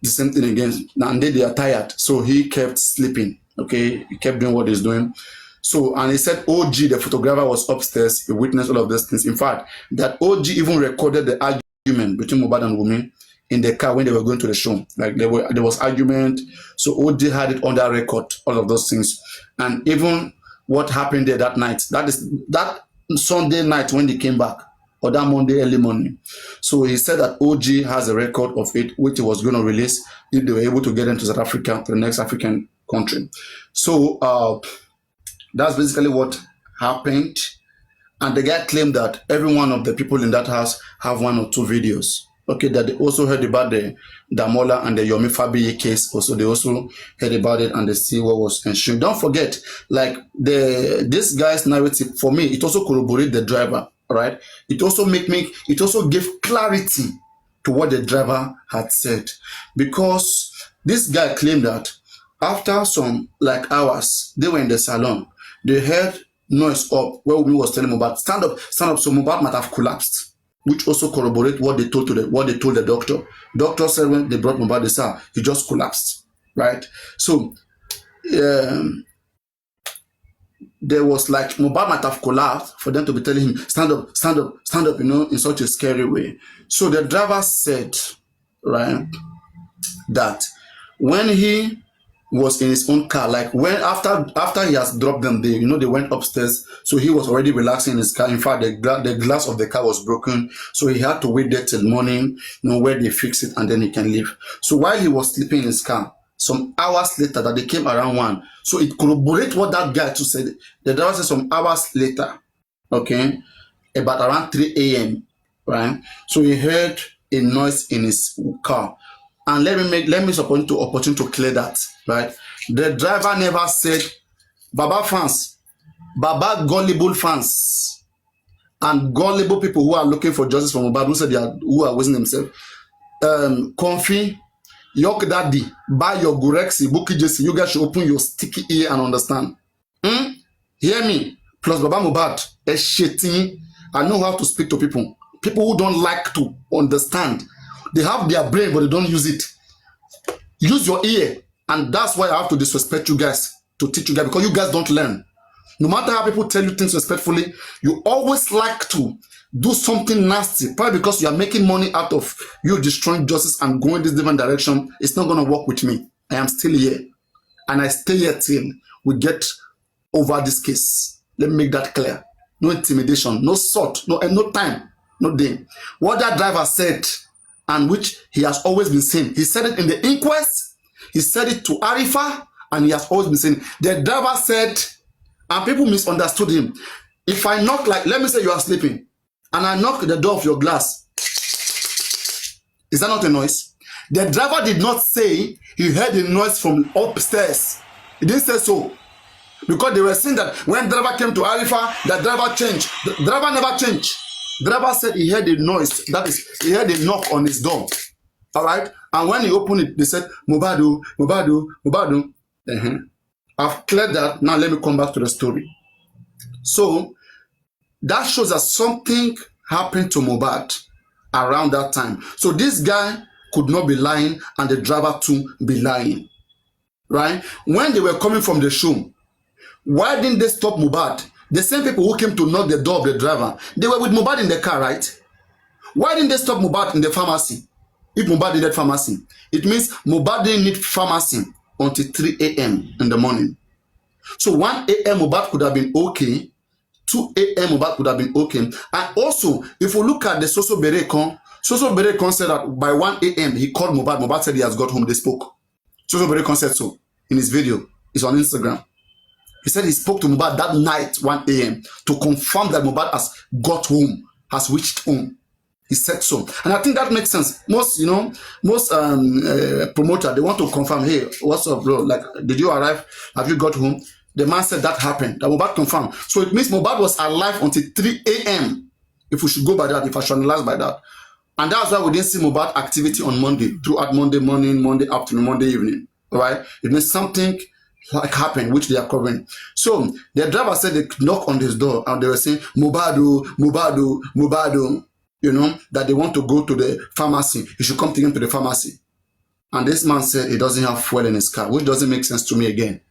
the same thing again. And they are tired, so he kept sleeping. Okay, he kept doing what he's doing. So, and he said OG, the photographer, was upstairs. He witnessed all of these things. In fact, that OG even recorded the argument between MOHBAD and Wunmi in the car when they were going to the show. Like there was argument. So OG had it on that record, all of those things. And even what happened there that night, that Sunday night when they came back, or that Monday early morning. So he said that OG has a record of it, which he was going to release if they were able to get into South Africa, to the next African country. So that's basically what happened. And the guy claimed that every one of the people in that house have 1 or 2 videos. Okay, that they also heard about the Damola and the Yomi Fabiyi case. Also, they also heard about it and they see what was ensuing. Don't forget, like this guy's narrative, for me, it also corroborated the driver, right? It also gave clarity to what the driver had said. Because this guy claimed that after some like hours, they were in the salon, they heard noise up where Wunmi was telling him about stand up. So MOHBAD might have collapsed, which also corroborate what they told the doctor. Doctor said when they brought MOHBAD, they said he just collapsed, right? So there was like MOHBAD might have collapsed for them to be telling him stand up, stand up, stand up, in such a scary way. So the driver said, right, that when he was in his own car, like when after he has dropped them, they went upstairs, so he was already relaxing in his car. In fact, the glass of the car was broken, so he had to wait there till morning, where they fix it, and then he can leave. So while he was sleeping in his car, some hours later, that they came around 1, so it corroborates what that guy too said. The driver said some hours later, okay, about around 3 a.m., right? So he heard a noise in his car. And let me opportunity to clear that, right? The driver never said Baba fans, Baba gullible fans, and gullible people who are looking for justice from MOHBAD, who are wasting themselves. Comfy, York Daddy, buy your Gurexi, Buki Jesse. You guys should open your sticky ear and understand. Hear me. Plus Baba MOHBAD, a shitting. I know how to speak to people. People who don't like to understand. They have their brain, but they don't use it. Use your ear. And that's why I have to disrespect you guys, to teach you guys, because you guys don't learn. No matter how people tell you things respectfully, you always like to do something nasty, probably because you are making money out of you destroying justice and going this different direction. It's not going to work with me. I am still here. And I stay here till we get over this case. Let me make that clear. No intimidation, no sort, no time, no day. What that driver said, and which he has always been saying. He said it in the inquest, he said it to Arifa, and he has always been saying. The driver said, and people misunderstood him. If I knock, like, let me say you are sleeping, and I knock the door of your glass, is that not a noise? The driver did not say he heard a noise from upstairs. He didn't say so. Because they were saying that when driver came to Arifa, the driver changed. The driver never changed. The driver said he heard a noise. That is, he heard a knock on his door. All right? And when he opened it, they said, Mobadu, Mobadu, Mobadu. I've cleared that. Now let me come back to the story. So, that shows that something happened to Mohbad around that time. So this guy could not be lying and the driver too be lying. Right? When they were coming from the show, why didn't they stop Mohbad? The same people who came to knock the door of the driver, they were with Mohbad in the car, right? Why didn't they stop Mohbad in the pharmacy? If Mohbad needed pharmacy, it means Mohbad didn't need pharmacy until 3 a.m. in the morning. So 1 a.m. Mohbad could have been okay. 2 a.m. Mohbad could have been okay. And also, if we look at the Soso Berekon said that by 1 a.m. he called Mohbad. Mohbad said he has got home. They spoke. Soso Berekon said so in his video. It's on Instagram. He said he spoke to Mohbad that night, 1 a.m. to confirm that Mohbad has got home, has reached home. He said so. And I think that makes sense. Most promoters, they want to confirm, hey, what's up, bro? Like, did you arrive? Have you got home? The man said that happened. That Mohbad confirmed. So it means Mohbad was alive until 3 a.m. If we should go by that, if I should analyze by that. And that's why we didn't see Mohbad activity on Monday, throughout Monday morning, Monday afternoon, Monday evening. All right? It means something like happened, which they are covering. So the driver said they knocked on his door and they were saying, Mohbadu, Mohbadu, Mohbadu, you know, that they want to go to the pharmacy. You should come to him to the pharmacy. And this man said he doesn't have fuel in his car, which doesn't make sense to me again.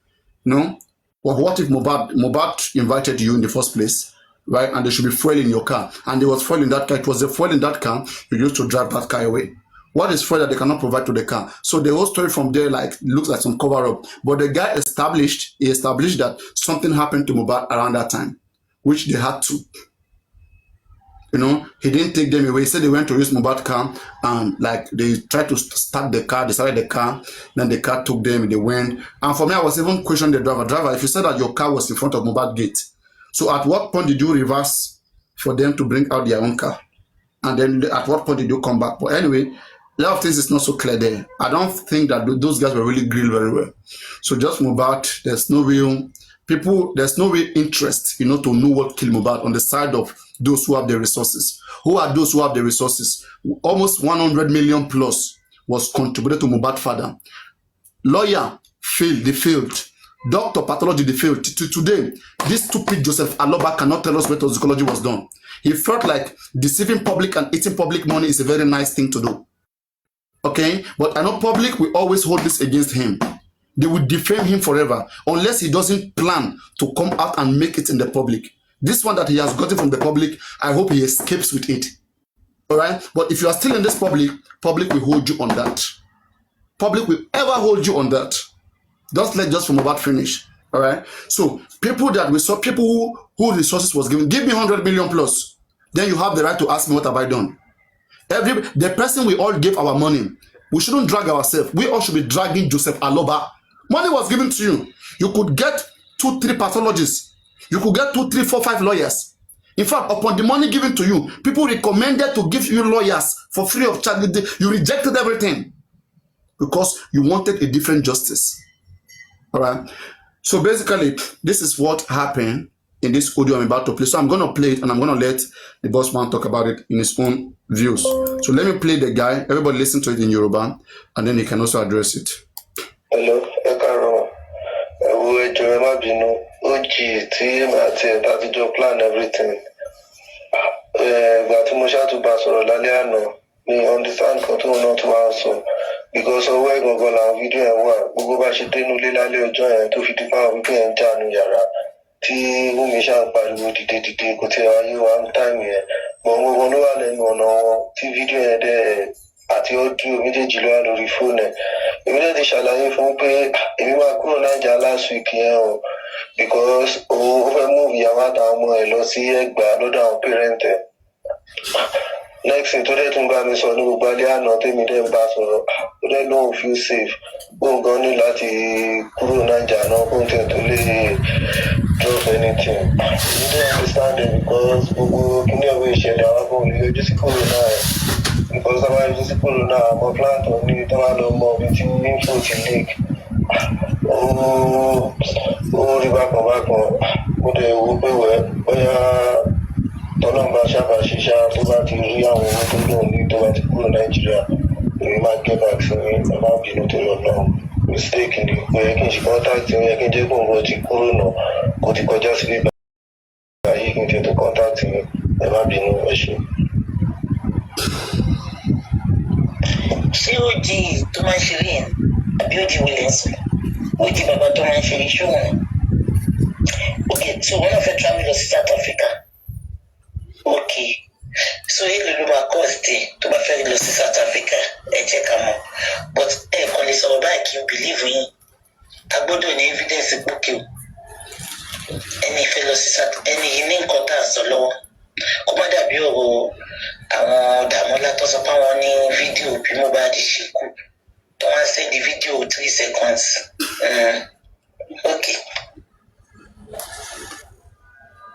No? Well, what if Mohbad invited you in the first place, right? And there should be fuel in your car. And there was fuel in that car. It was the fuel in that car you used to drive that car away. What is fuel that they cannot provide to the car? So the whole story from there looks like some cover-up. But the guy established that something happened to Mohbad around that time, which they had to. You know, he didn't take them away. He said they went to use Mohbad car and like they tried to start the car, they started the car, then the car took them, they went. And for me, I was even questioning the driver. Driver, if you said that your car was in front of Mohbad gate, so at what point did you reverse for them to bring out their own car? And then at what point did you come back? But anyway, a lot of things is not so clear there. I don't think that those guys were really grilled very well. So just Mohbad, there's no real interest, you know, to know what killed Mohbad on the side of those who have the resources. Who are those who have the resources? Almost 100 million plus was contributed to Mohbad's father. Lawyer failed, they failed. Doctor, pathology, they failed. Today, this stupid Joseph Aloba cannot tell us where toxicology was done. He felt like deceiving public and eating public money is a very nice thing to do. Okay? But I know public will always hold this against him. They will defame him forever unless he doesn't plan to come out and make it in the public. This one that he has gotten from the public, I hope he escapes with it. All right? But if you are still in this public will hold you on that. Public will ever hold you on that. Don't let just from about finish. All right? So people that we saw, people who resources was given, give me 100 million plus. Then you have the right to ask me what have I done. The person we all gave our money, we shouldn't drag ourselves. We all should be dragging Joseph Aloba. Money was given to you. You could get 2-3 pathologists. You could get 2, 3, 4, 5 lawyers. In fact, upon the money given to you, people recommended to give you lawyers for free of charge. You rejected everything because you wanted a different justice. All right. So basically, this is what happened in this audio I'm about to play. So I'm going to play it and I'm going to let the boss man talk about it in his own views. So let me play the guy. Everybody listen to it in Yoruba and then he can also address it. Hello, Ekaro. Plan everything. But to Basoro Laliano, me understand not to answer because of where go video and work. Go back to Lilali join 255 weekend Janu Yara. T. Umisha Palu did go tell you one time here. But we will know TV video there. At your two immediate July phone. Immediately shall I phone pay last week because over movie Yamata more see egg by another parent. next thing tó dẹ̀ tún bá mi sọ ní gbogbo alẹ́ àná tèmi dẹ̀ ń bá sọ̀rọ̀ tó dẹ̀ lóun feel safe bóun gan ní láti kúrò Naija náà kóun tẹ̀ tó lè drop anything. You don't understand it because gbogbo kíní ọ̀wé ìṣẹ̀lẹ̀ àwọn akọ̀ òní ojú sí corona ẹ̀ because táwọn ojú sí corona àmọ́ plant ní táwọn lọ mọ ibi tí info ti leak ó rí bákan mo dẹ̀ wò pé bóyá tọ́lọ́mbà sábà ṣiṣá tó bá ti rí àwọn owó tó lòun ní tó bá ti kúrò Nàìjíríà èmi máa gé back sí mi ẹ má bínú tó lọ náà mistake ni kò yẹ kí n ṣe contact yẹ kí n jẹ́ kóun kó ti kúrò náà kó ti kọjá sí bíbá yìí kí n tètè contact mi ẹ má bínú ẹ ṣe. ṣé ó di tó máa ń ṣeré yẹn àbí ó di Williamson ó di bàbá tó máa ń ṣeré ṣóhun ni ok so wọn náà fẹ́ travel lọ sí South Africa ok so èlò ló máa cost tó bá fẹ́ lọ sí South Africa ẹ jẹ́ ká mọ̀ but ẹ kàn lè sọ̀rọ̀ báyìí kí n believe yín a gbọ́dọ̀ ní evidence pókè o ẹni fẹ́ lọ sí ẹni yìí ní nǹkan tá a sọ lọ́wọ́ kó má dàbí ọ̀rọ̀ àwọn Dàmọ́lá tó sọ pé àwọn ní fídíò bí Mohbad ṣe kú tó wá ń send fídíò 3 seconds okay.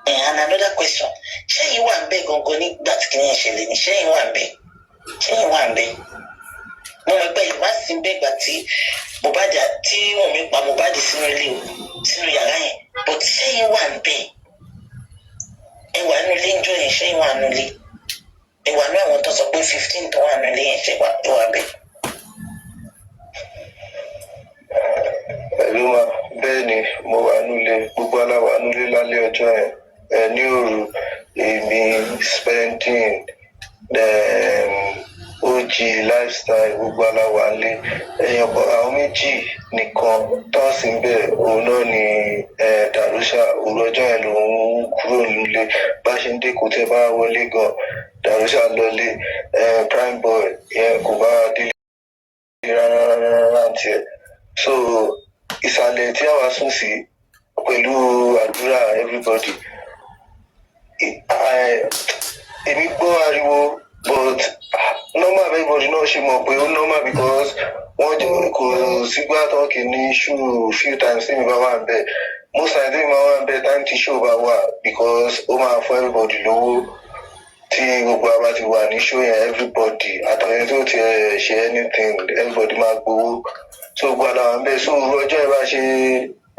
And another question ṣẹ́yìn wà ń bẹ̀ gangan nígbà tí kìnìún ṣẹlẹ̀ ní ṣẹ́yìn wà ń bẹ̀ mo mọ̀ pé ìwà sí bẹ́ẹ̀ gbà tí Mohbad tí wọ́n mi pa Mohbad sínú ilé o sínú yàrá yẹn but ṣẹ́yìn wà ń bẹ̀ ẹ wà nínú ilé ńjọ́ yẹn ṣẹ́yìn wà nínú ilé ẹ wà ní àwọn tó sọ pé 15 tó wà nínú ilé yẹn ṣe wà bẹ́ẹ̀. Pẹ̀lú ma bẹ́ẹ̀ ni mo wà nílé gbogbo aláwà nílé lálẹ́ ọjọ́ yẹn ní òru èmi spending OG lifestyle gbogbo aláwà nílé èèyàn kan àwọn méjì nìkan tó sì ń bẹ̀ òun náà ni Darusha òru ọjọ́ yẹn lòun kúrò nílé bá ṣe ń dé kò tẹ́ bá wọlé gan Darusha lọlé prime boy yẹn kò bá délé rárá tiẹ̀ so ìsàlẹ̀ tí àwa sùn sí pẹ̀lú àdúrà everybody èmi gbọ́ ariwo but normal everybody náà ṣe mọ̀ pé ó normal because wọ́n kò sígbà tó kì í ní show few times tí mi bá wà ń bẹ̀ most times tí mi bá wà ń bẹ̀ time tí show bá wà because ó máa fún everybody lówó tí gbogbo àbá ti wà ní show yẹn everybody àtọ̀yẹ tó ti ṣe anything everybody máa gbowó so gbọ́dọ̀ àwọn bẹ́ẹ̀ so ọjọ́ ẹ bá ṣe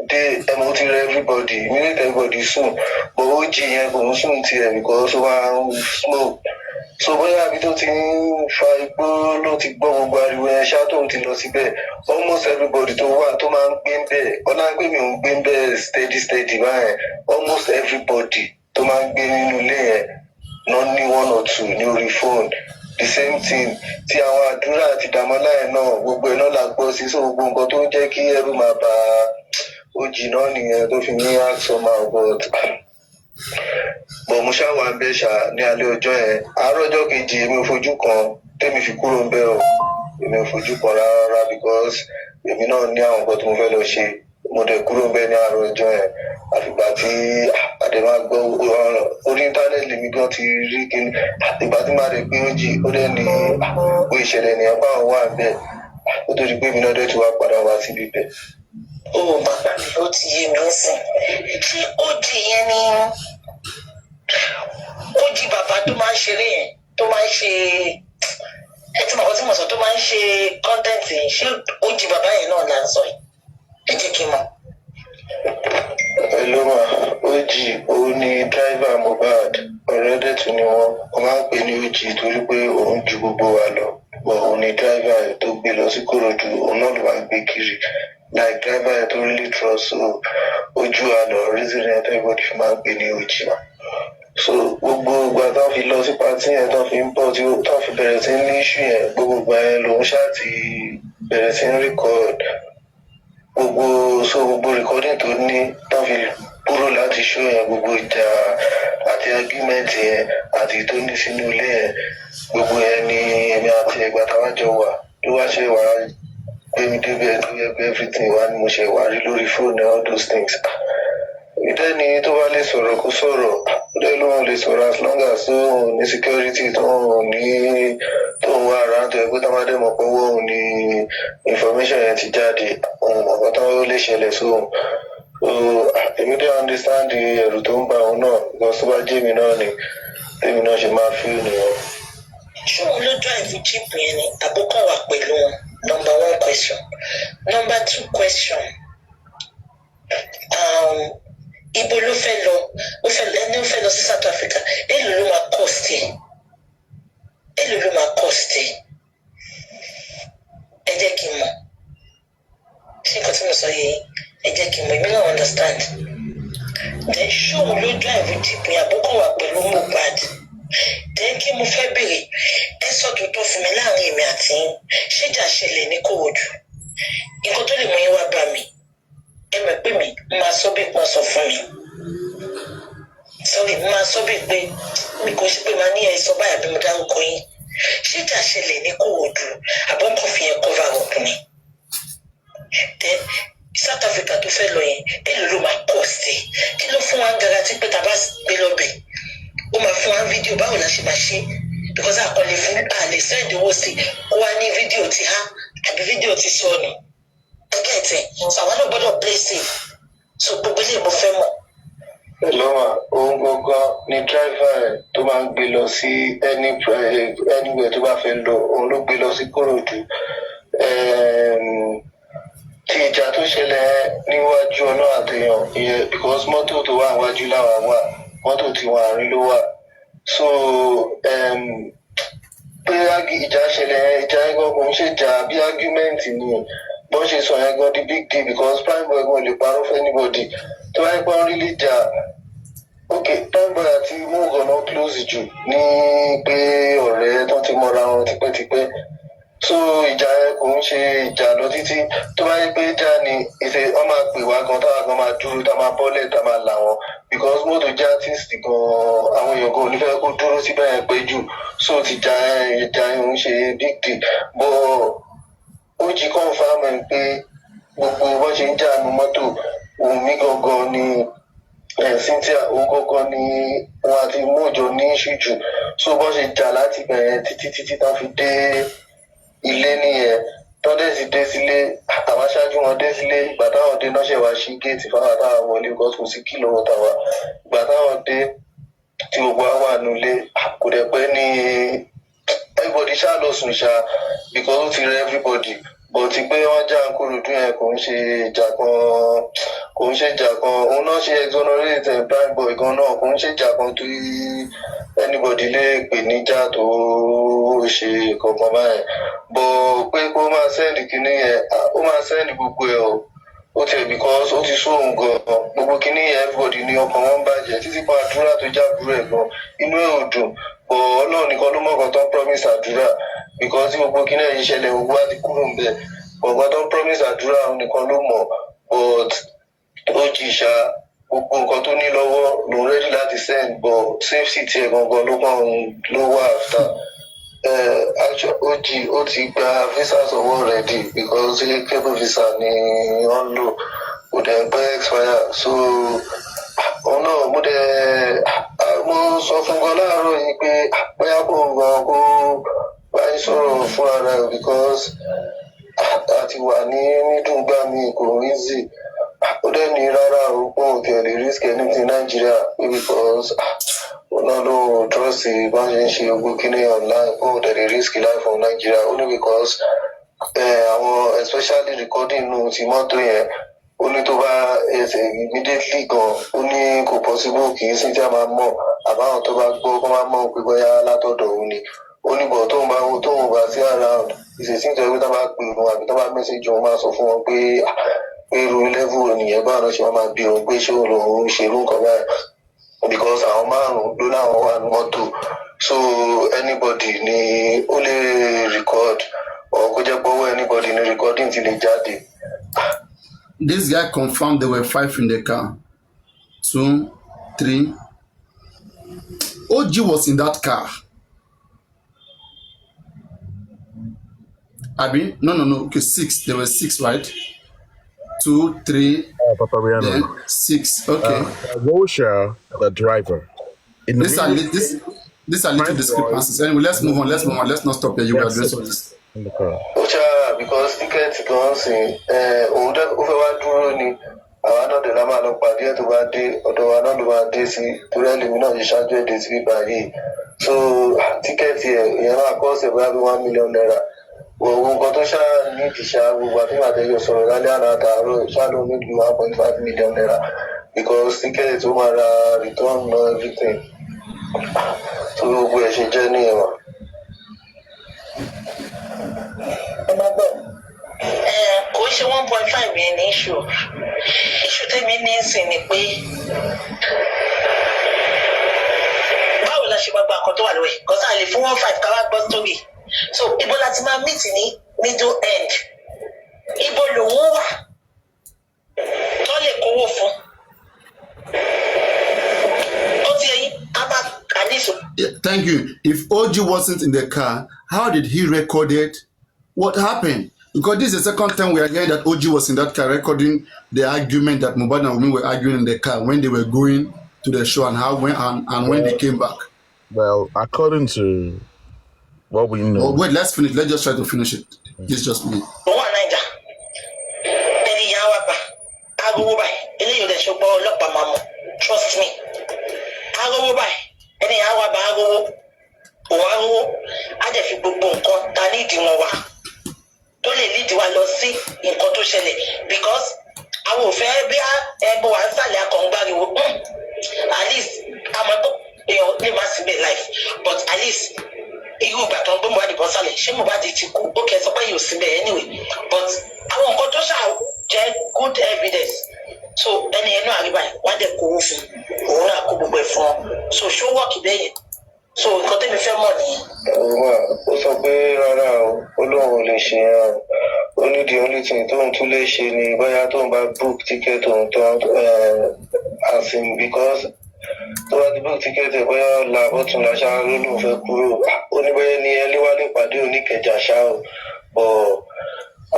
dé ẹmu ti rẹ everybody immediate everybody sùn but ó jí yẹn kò ń sùn tiẹ̀ because ó máa ń smoke so bóyá àbí tó ti ń fa igbó ló ti gbọ́ gbogbo ariwo ẹ̀ ṣá tóun ti lọ síbẹ̀ almost everybody tó wà tó máa ń gbé ń bẹ̀ ọ̀nà pé mi ò ń gbé ń bẹ̀ steady báyẹn almost everybody tó máa ń gbé nínú ilé yẹn náà ní 1 or 2 ní orí phone the same thing tí àwọn àdúrà àti Dàmọ́lá ẹ̀ náà gbogbo ẹ̀ náà la gbọ́ sí so gbogbo nǹkan tó ń jẹ́ kí ẹrù máa bà OG náà nìyẹn tó fi ní àsọmọ but mo ṣáà wà ń bẹ̀ ṣá ní alẹ́ ọjọ́ yẹn àárọ̀ ọjọ́ kejì èmi ò fojú kan tèmi fi kúrò ń bẹ̀ o èmi ò fojú kan rárá because èmi náà ní àwọn nǹkan tó mo fẹ́ lọ ṣe mo dẹ̀ kúrò ń bẹ̀ ní àárọ̀ ọjọ́ yẹn àfìgbà tí àdèmá gbọ́ orí íńtánẹ́ẹ̀tì lèmi gan ti rí kíni ìgbà tí máa rẹ̀ pé ó jì ó dẹ̀ ní ó ìṣẹ̀lẹ̀ nìyẹn bá wọn wà bẹ́ẹ̀ ó tó di pé mi náà dẹ̀ ti wá padà wá síbi bẹ́ẹ̀. ó bàbá mi ó ti yé mi sìn ṣé ó di yẹn ní ó di bàbá tó máa ń ṣeré yẹn tó máa ń ṣe ẹ tí màá tí mo sọ tó máa ń ṣe kọ́ńtẹ́ǹtì ṣé ó di bàbá yẹn náà là ń sọ yìí ẹ jẹ́ kí n mọ̀. Hello ma OG òun ni driver Mohbad ọ̀rẹ́ dẹ̀ tún ni wọ́n máa ń pè ní OG torí pé òun ju gbogbo wa lọ but òun ni driver ẹ̀ tó gbé lọ sí Kòròdú òun náà ló máa ń gbé kiri like driver ẹ̀ tó really trust so ojú àlọ́ reason ẹ̀ tó everybody fi máa ń pè ní OG ma so gbogbo ìgbà tó fi lọ sí pàtí yẹn tó fi ń bọ̀ tí tó fi bẹ̀rẹ̀ sí ní issue yẹn gbogbo ìgbà yẹn lòun ṣáà ti bẹ̀rẹ̀ sí ní record gbogbo recording tó ní tó fi kúrò láti show yẹn gbogbo ìjà àti argument yẹn àti tó ní sínú ilé yẹn gbogbo yẹn ni èmi àti ẹgbà táwa jọ wà ló wá ṣe wà gbé mi débẹ̀ tó yẹ pé everything wà ní mo ṣe wà rí lórí phone and all those things ìdẹ́ni tó bá lè sọ̀rọ̀ kó sọ̀rọ̀ ìdẹ́ ló lè sọ̀rọ̀ as long as tó ní security tó ní tó ń wá ara tó ẹgbẹ́ tó máa dẹ̀ mọ̀ pé owó ní information yẹn ti jáde ohun ọ̀kan tó lè ṣẹlẹ̀ sóhun so èmi dẹ̀ understand ẹ̀rù tó ń bá òun náà because tó bá jẹ́ mi náà ni tèmi náà ṣe máa feel nìyẹn. ṣé òun ló drive jeep yẹn ni àbúkọ̀ wà pẹ̀lú wọn? Number 1 question. Number 2 question. Ibo ló fẹ́ lọ? Ó fẹ́ lọ sí South Africa. Èló ló máa cost ẹ̀? Èló ló máa cost ẹ̀? Ẹ jẹ́ kí n mọ̀. Ṣé nǹkan tí mo sọ yìí? Ẹ jẹ́ kí n mọ̀. Èmi náà understand. Then ṣé òun ló drive jeep yẹn àbúkọ̀ wà pẹ̀lú MOHBAD? Then kí mo fẹ́ béèrè, ẹ sọ tòótọ́ fún mi láàrin èmi àti yín, ṣé ìjà ṣẹlẹ̀ ní Kòròdú? Nǹkan tó lè mú yín wá bá mi, ẹ mọ̀ pé mi máa sọ bí pọ́n sọ fún mi. Sorry, máa sọ bí pé mi kò ṣe pé máa ní ẹ sọ báyà bí mo dárúkọ yín. Ṣé ìjà ṣẹlẹ̀ ní Kòròdú àbọ̀ nǹkan fi yẹn cover up ni? Then South Africa tó fẹ́ lọ yẹn, èló ló máa cost ẹ̀? Kí ló fún wa ń garanti pé tá a bá gbé lọ́bẹ̀? Ó máa fún wa fídíò báwo la ṣe máa ṣe because àkọlé fún àlè send owó sí kó wá ní fídíò ti há àbí fídíò ti sọnù ẹgbẹ́ ẹ̀tẹ̀ so àwọn náà gbọ́dọ̀ play safe so gbogbo ilé mo fẹ́ mọ̀. lọ́wọ́ ohun gangan ni driver ẹ̀ tó máa ń gbé lọ sí anywhere tó bá fẹ́ lọ òun ló gbé lọ sí Kòròdú tí ìjà tó ṣẹlẹ̀ níwájú ọ̀nà àtẹ̀yàn ìyẹn because mọ́tò tó wà níwájú láwa wà mọ́tò tí wọ́n àárín ló wà so pé ìjà ṣẹlẹ̀ ìjà ẹ̀gbọ́n kò ń ṣèjà bí argument ni bó ṣe sọ yẹn gan di big deal because prime boy gan lè parọ́ fún anybody tó wáyé pọ́n rí lè jà ok prime boy àti mogan náà close jù ní pé ọ̀rẹ́ tó ti mọ́ra wọn tipẹ́tipẹ́ so ìjà ẹ kò ń ṣe ìjà lọ títí tó bá yẹ pé ìjà ni ìṣe wọn máa pè wá gan táwa gan máa dúró tá máa bọ́lẹ̀ tá máa là wọn because mọ́tò jẹ́ artist gan àwọn èèyàn gan ò ní fẹ́ kó dúró síbẹ̀ yẹn pé jù so ìjà ẹ ń ṣe big deal but ó jí confam ẹ̀ pé gbogbo bó ṣe ń jà nu mọ́tò òun mi gangan ni Cynthia òun gangan ni wọn àti mọ́jọ ní ṣùjù so bó ṣe jà láti bẹ̀rẹ̀ títí tán fi dé ilé nìyẹn tọ́dẹ̀ sì dé sílé àwọn aṣáájú wọn dé sílé ìgbà táwọn dé náà ṣe wá sí géètì fáwọn táwọn wọlé because kò sí kìlọ̀ wọn tàwa ìgbà táwọn dé tí gbogbo wa wà nílé kò dẹ̀ pẹ́ ní everybody ṣá lọ sùn ṣá because ó ti rẹ everybody but ti pé wọ́n já Kòròdú yẹn kò ń ṣe ìjà kan òun náà ṣe exonerate prime boy gan náà kò ń ṣe ìjà kan tó anybody lè pè níjà tó ṣe kankan báyẹn but pé kó máa send kinní yẹn ó máa send gbogbo ẹ̀ ó tiẹ̀ because ó ti sún òun gan gbogbo kinní yẹn everybody ní ọkàn wọn bàjẹ́ títí pa àdúrà tó jábúrò ẹ̀ gan inú ẹ̀ ò dùn but Ọlọ́run nìkan ló mọ̀ọ́kan tó ń promise àdúrà because tí gbogbo kinní yẹn ṣẹlẹ̀ gbogbo á ti kúrò ń bẹ̀ ọ̀gá tó ń promise àdúrà òun nìkan ló mọ̀ but ó jìṣà gbogbo nǹkan tó ní lọ́wọ́ lòun ready láti send but safety tiẹ̀ gangan ló wà after ó ti gba visa sọ̀wọ́ ready because cable visa ni wọ́n lò kò dẹ̀ pẹ́ expire so òun náà mo sọ fún gan láàárọ̀ yìí pé bóyá kò gan kó báyìí sọ̀rọ̀ fún ara ẹ̀ because àti wà ní mídùngbà mi kò easy ó dẹ̀ ní rárá o pé òun tẹ̀lé risk anything Nigeria because náà ló trust bá ṣe ń ṣe gbogbo kíní online pé òun tẹ̀lé risk life from Nigeria only because àwọn especially recording nù ti mọ́tò yẹn ó ní tó bá ẹsẹ̀ immediately gan ó ní kò possible kì í sí tí a máa mọ̀ àbáwọn tó bá gbọ́ kó máa mọ̀ pé bóyá látọ̀dọ̀ òun ni ó ní bọ̀ tóun bá sí around ìṣèṣin tó ẹgbẹ́ tó bá pè wọn àbí tó bá message wọn máa sọ fún wọn pé irú level nìyẹn báwọn náà ṣe máa bí òun pé ṣé òun lòun ṣerú nǹkan báyìí because àwọn márùn-ún ló láwọn wà ní mọ́tò so anybody ni ó lè record or kó jẹ́ pọ́wọ́ anybody ni recording ti lè jáde. This guy confirmed there were 5 in the car. 2, 3. OG was in that car. Abi? No. Okay, 6. There were 6, right? 2, 3, Papariano. then 6. Okay. Rosha, the driver. In the These are middle, these are little discrepancies. Anyway, let's move on. Let's not stop here. You will address all this. in the car. Because ticket kan sìn òun dẹ́ ó fẹ́ wá dúró ni àwa náà dẹ̀ la máa lọ pàdé ẹ̀ tó bá dé ọ̀dọ̀ wa náà ló máa dé sí torí ẹlẹ́mi náà ṣe ṣáájú èdè sí bíbá yìí so tíkẹ́ẹ̀tì ẹ̀ ìyẹn máa kọ́ ọ̀sẹ̀ bóyá bí $1 million òun nǹkan tó ṣáà nídìí ṣáà gbogbo àfihàn àtẹ̀yọ sọ̀rọ̀ lálẹ́ àná àtàárọ̀ ṣáà ló ní ju $1.5 million because tíkẹ́ẹ̀tì tó máa ra return everything so gbogbo ẹ̀ ṣe jẹ́ ní ẹ̀wọ̀n. Kò ṣe 1.5 yẹn ní iṣu tèmi ní sìn ni pé báwo la ṣe gbàgbà nǹkan tó wà lóye kọ́sà lè fún 1.5 ká wá gbọ́ sórí so ibo la ti máa meet ní middle end ibo lòun wà tó lè kówó fún ó ti ẹyin á bá kàdísù. Thank you. If OG wasn't in the car, how did he record it? What happened? Because this is the second time we are hearing that OG was in that car recording the argument that MOHBAD and Wunmi were arguing in the car when they were going to the show and how when they came back. Well, according to what we know. Oh, wait, let's finish. Let's just try to finish it. It's just me. Trust me. A dẹ̀ fi gbogbo nǹkan ta ní ìdí wọn wá tó lè lead wa lọ sí nǹkan tó ṣẹlẹ̀ because àwọn ò fẹ́ bí ẹbọ wà ń sàlẹ̀ akọ̀ǹgbàriwo at least àmọ́ tó èèyàn lè má síbẹ̀ life but at least irú ìgbà tó ń gbé Mohbad bọ́ sálẹ̀ ṣé Mohbad ti kú ó kẹ́ sọ pé yóò síbẹ̀ anyway but àwọn nǹkan tó ṣáà jẹ́ good evidence so ẹni ẹnu àríwá ẹ̀ wá dẹ̀ kó fún òun náà kó gbogbo ẹ̀ fún ọ so ṣó wọ́ọ̀kì bẹ́yẹn. So nǹkan tẹ́mi fẹ́ mọ̀ nìyẹn. Ó sọ pé rárá o ó lóun ò lè ṣe yẹn o ó ní the only thing tóun tún lè ṣe ni bóyá tóun bá book ticket òun tán as in because tó bá ti book ticket ẹ̀ bóyá ọ̀la ọ̀tún làṣà ló lóun fẹ́ kúrò ó ní bóyá ní ẹlẹ́wálé pàdé oníkẹjà ṣá o but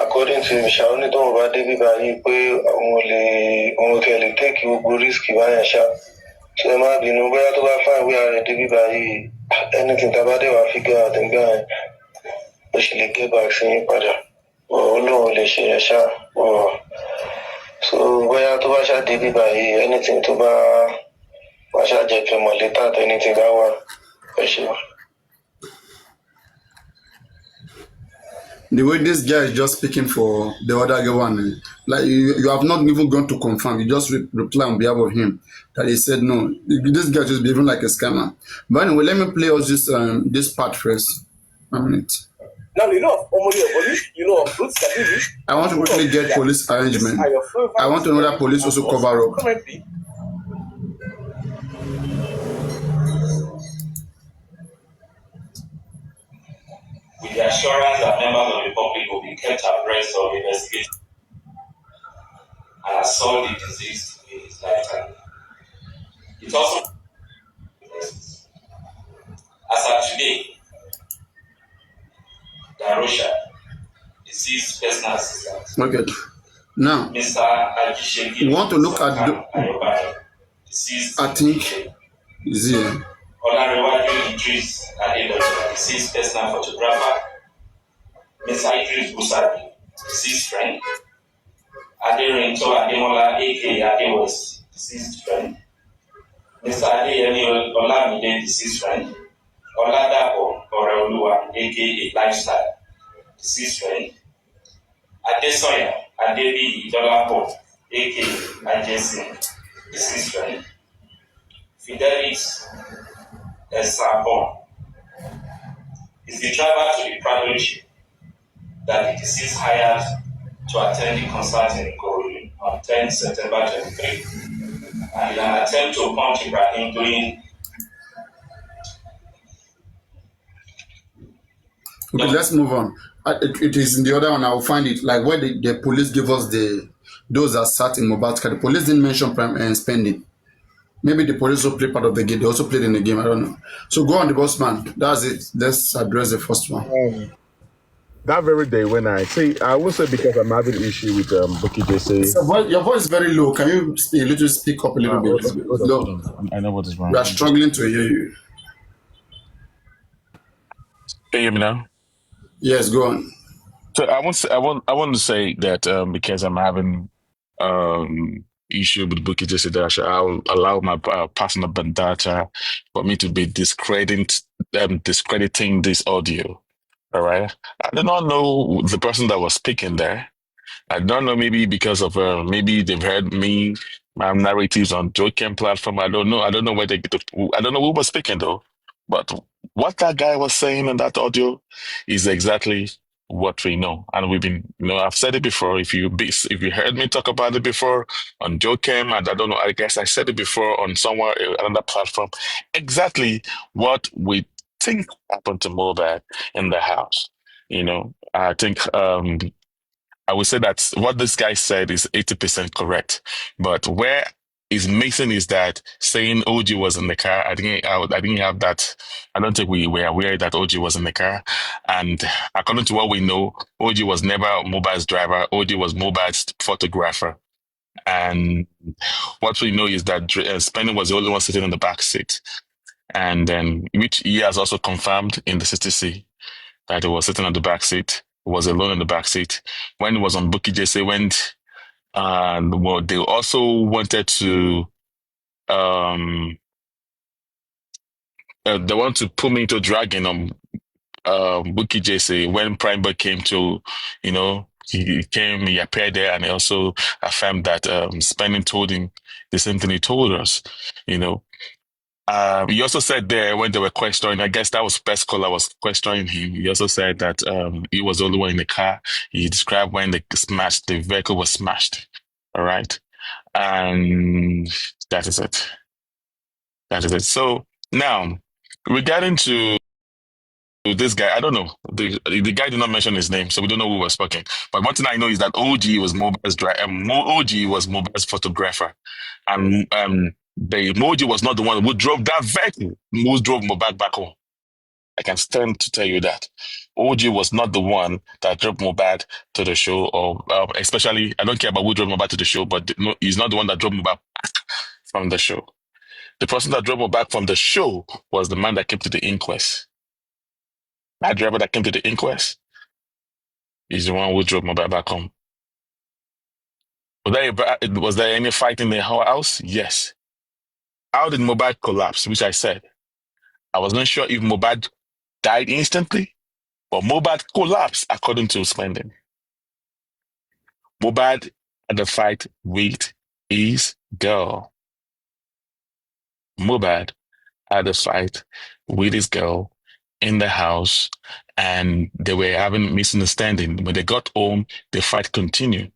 according to him ṣá ó ní tóun bá dé bíbá yìí pé òun kẹ̀ lè take gbogbo risk báyẹn ṣá. So ẹ má bínú bóyá tó bá fún ìwé ààrẹ débi báyìí anything tá a bá dé wá figure out nígbà yẹn ó sì lè get back sí yín padà ó lóun lè ṣe yẹn ṣá so bóyá tó bá ṣá débi báyìí anything tó bá wá ṣá jẹ fẹ́ mọ̀ létà anything bá wà ẹ ṣe wà. The way this guy is just speaking for the other one, like you have not even gone to confirm. You just reply on behalf of him that he said no. This guy just behaving like a scammer. But anyway, let me play us this part first. 1 minute. Now you know police, you know Bruce Kadiri. I want to quickly get police arrangement. I want to know that police also cover up. With the assurance that members of the public will be kept abreast of the investigation and assault the deceased in his lifetime. It also, as of today, Darosha, deceased personal assistant. Okay. Now, Mr. Ajishegi, you want to look at deceased. I think is here. Olarewaju Idris Adedoju, deceased personal photographer. Mr. Idris Busabi, deceased friend. Aderinto Ademola, aka Adewes, deceased friend. Mr. Adeyemi Olamide, deceased friend. Oladapo Oreoluwa, aka Lifestyle, deceased friend. Adesoya Adebi Idolapo, aka Ajesin, deceased friend. Fidelis Esabon is the driver to the private ship that the deceased hired to attend the concert in Ikorodu on 10 September 23, and in an attempt to punch Ibrahim during. Okay, let's move on. It is in the other one. I will find it. Like where the police give us those that sat in MOHBAD car. The police didn't mention prime and spending. Maybe the police also played part of the game. They also played in the game. I don't know. So go on, the boss man. That's it. Let's address the first one. that very day when I say, I won't say because I'm having issue with Buki JC. So, your voice is very low. Can you speak up a little bit? Okay, hold on, Low. hold on. I know what is wrong. We are struggling to hear you. Can you hear me now? Yes, go on. So I want to say that because I'm having issue with Bukky Jesse Dash, I'll allow my personal bandata for me to be discrediting this audio. All right. I do not know the person that was speaking there. I don't know, maybe because of maybe they've heard me, my narratives on Joking platform. I don't know. I don't know where they get to, I don't know who was speaking though. But what that guy was saying in that audio is exactly what we know. And we've been, I've said it before. If you heard me talk about it before on Jokem, and I don't know, I guess I said it before on somewhere, another platform, exactly what we think happened to MOHBAD in the house. I think I would say that what this guy said is 80% correct. But where is missing is that saying OG was in the car. I didn't have that. I don't think we were aware that OG was in the car. And according to what we know, OG was never MOHBAD's driver. OG was MOHBAD's photographer. And what we know is that Spendy was the only one sitting in the back seat. And then, which he has also confirmed in the CTC that he was sitting on the back seat, was alone in the back seat. When he was on Bukky Jesse went, and well, they also wanted to, they want to put me into dragging on Bukky Jesse when Prime Boy came to, he appeared there, and he also affirmed that Spendy told him the same thing he told us, He also said there when they were questioning, I guess that was Best Caller was questioning him. He also said that he was the only one in the car. He described when the vehicle was smashed. All right. And that is it. That is it. So now, regarding to this guy, I don't know. The guy did not mention his name, so we don't know who was speaking. But one thing I know is that OG was MOHBAD's driver, OG was MOHBAD's photographer. And the Moji was not the one who drove that vehicle, who drove MOHBAD back home. I can stand to tell you that. OG was not the one that drove MOHBAD to the show, or especially, I don't care about who drove MOHBAD to the show, but no, he's not the one that drove MOHBAD back from the show. The person that drove MOHBAD back from the show was the man that came to the inquest. That driver that came to the inquest is the one who drove MOHBAD back home. Was there any fight in the house? Yes. How did MOHBAD collapse? Which I said. I was not sure if MOHBAD died instantly, but MOHBAD collapsed according to Spendy. MOHBAD had a fight with his girl. MOHBAD had a fight with his girl in the house, and they were having misunderstanding. When they got home, the fight continued.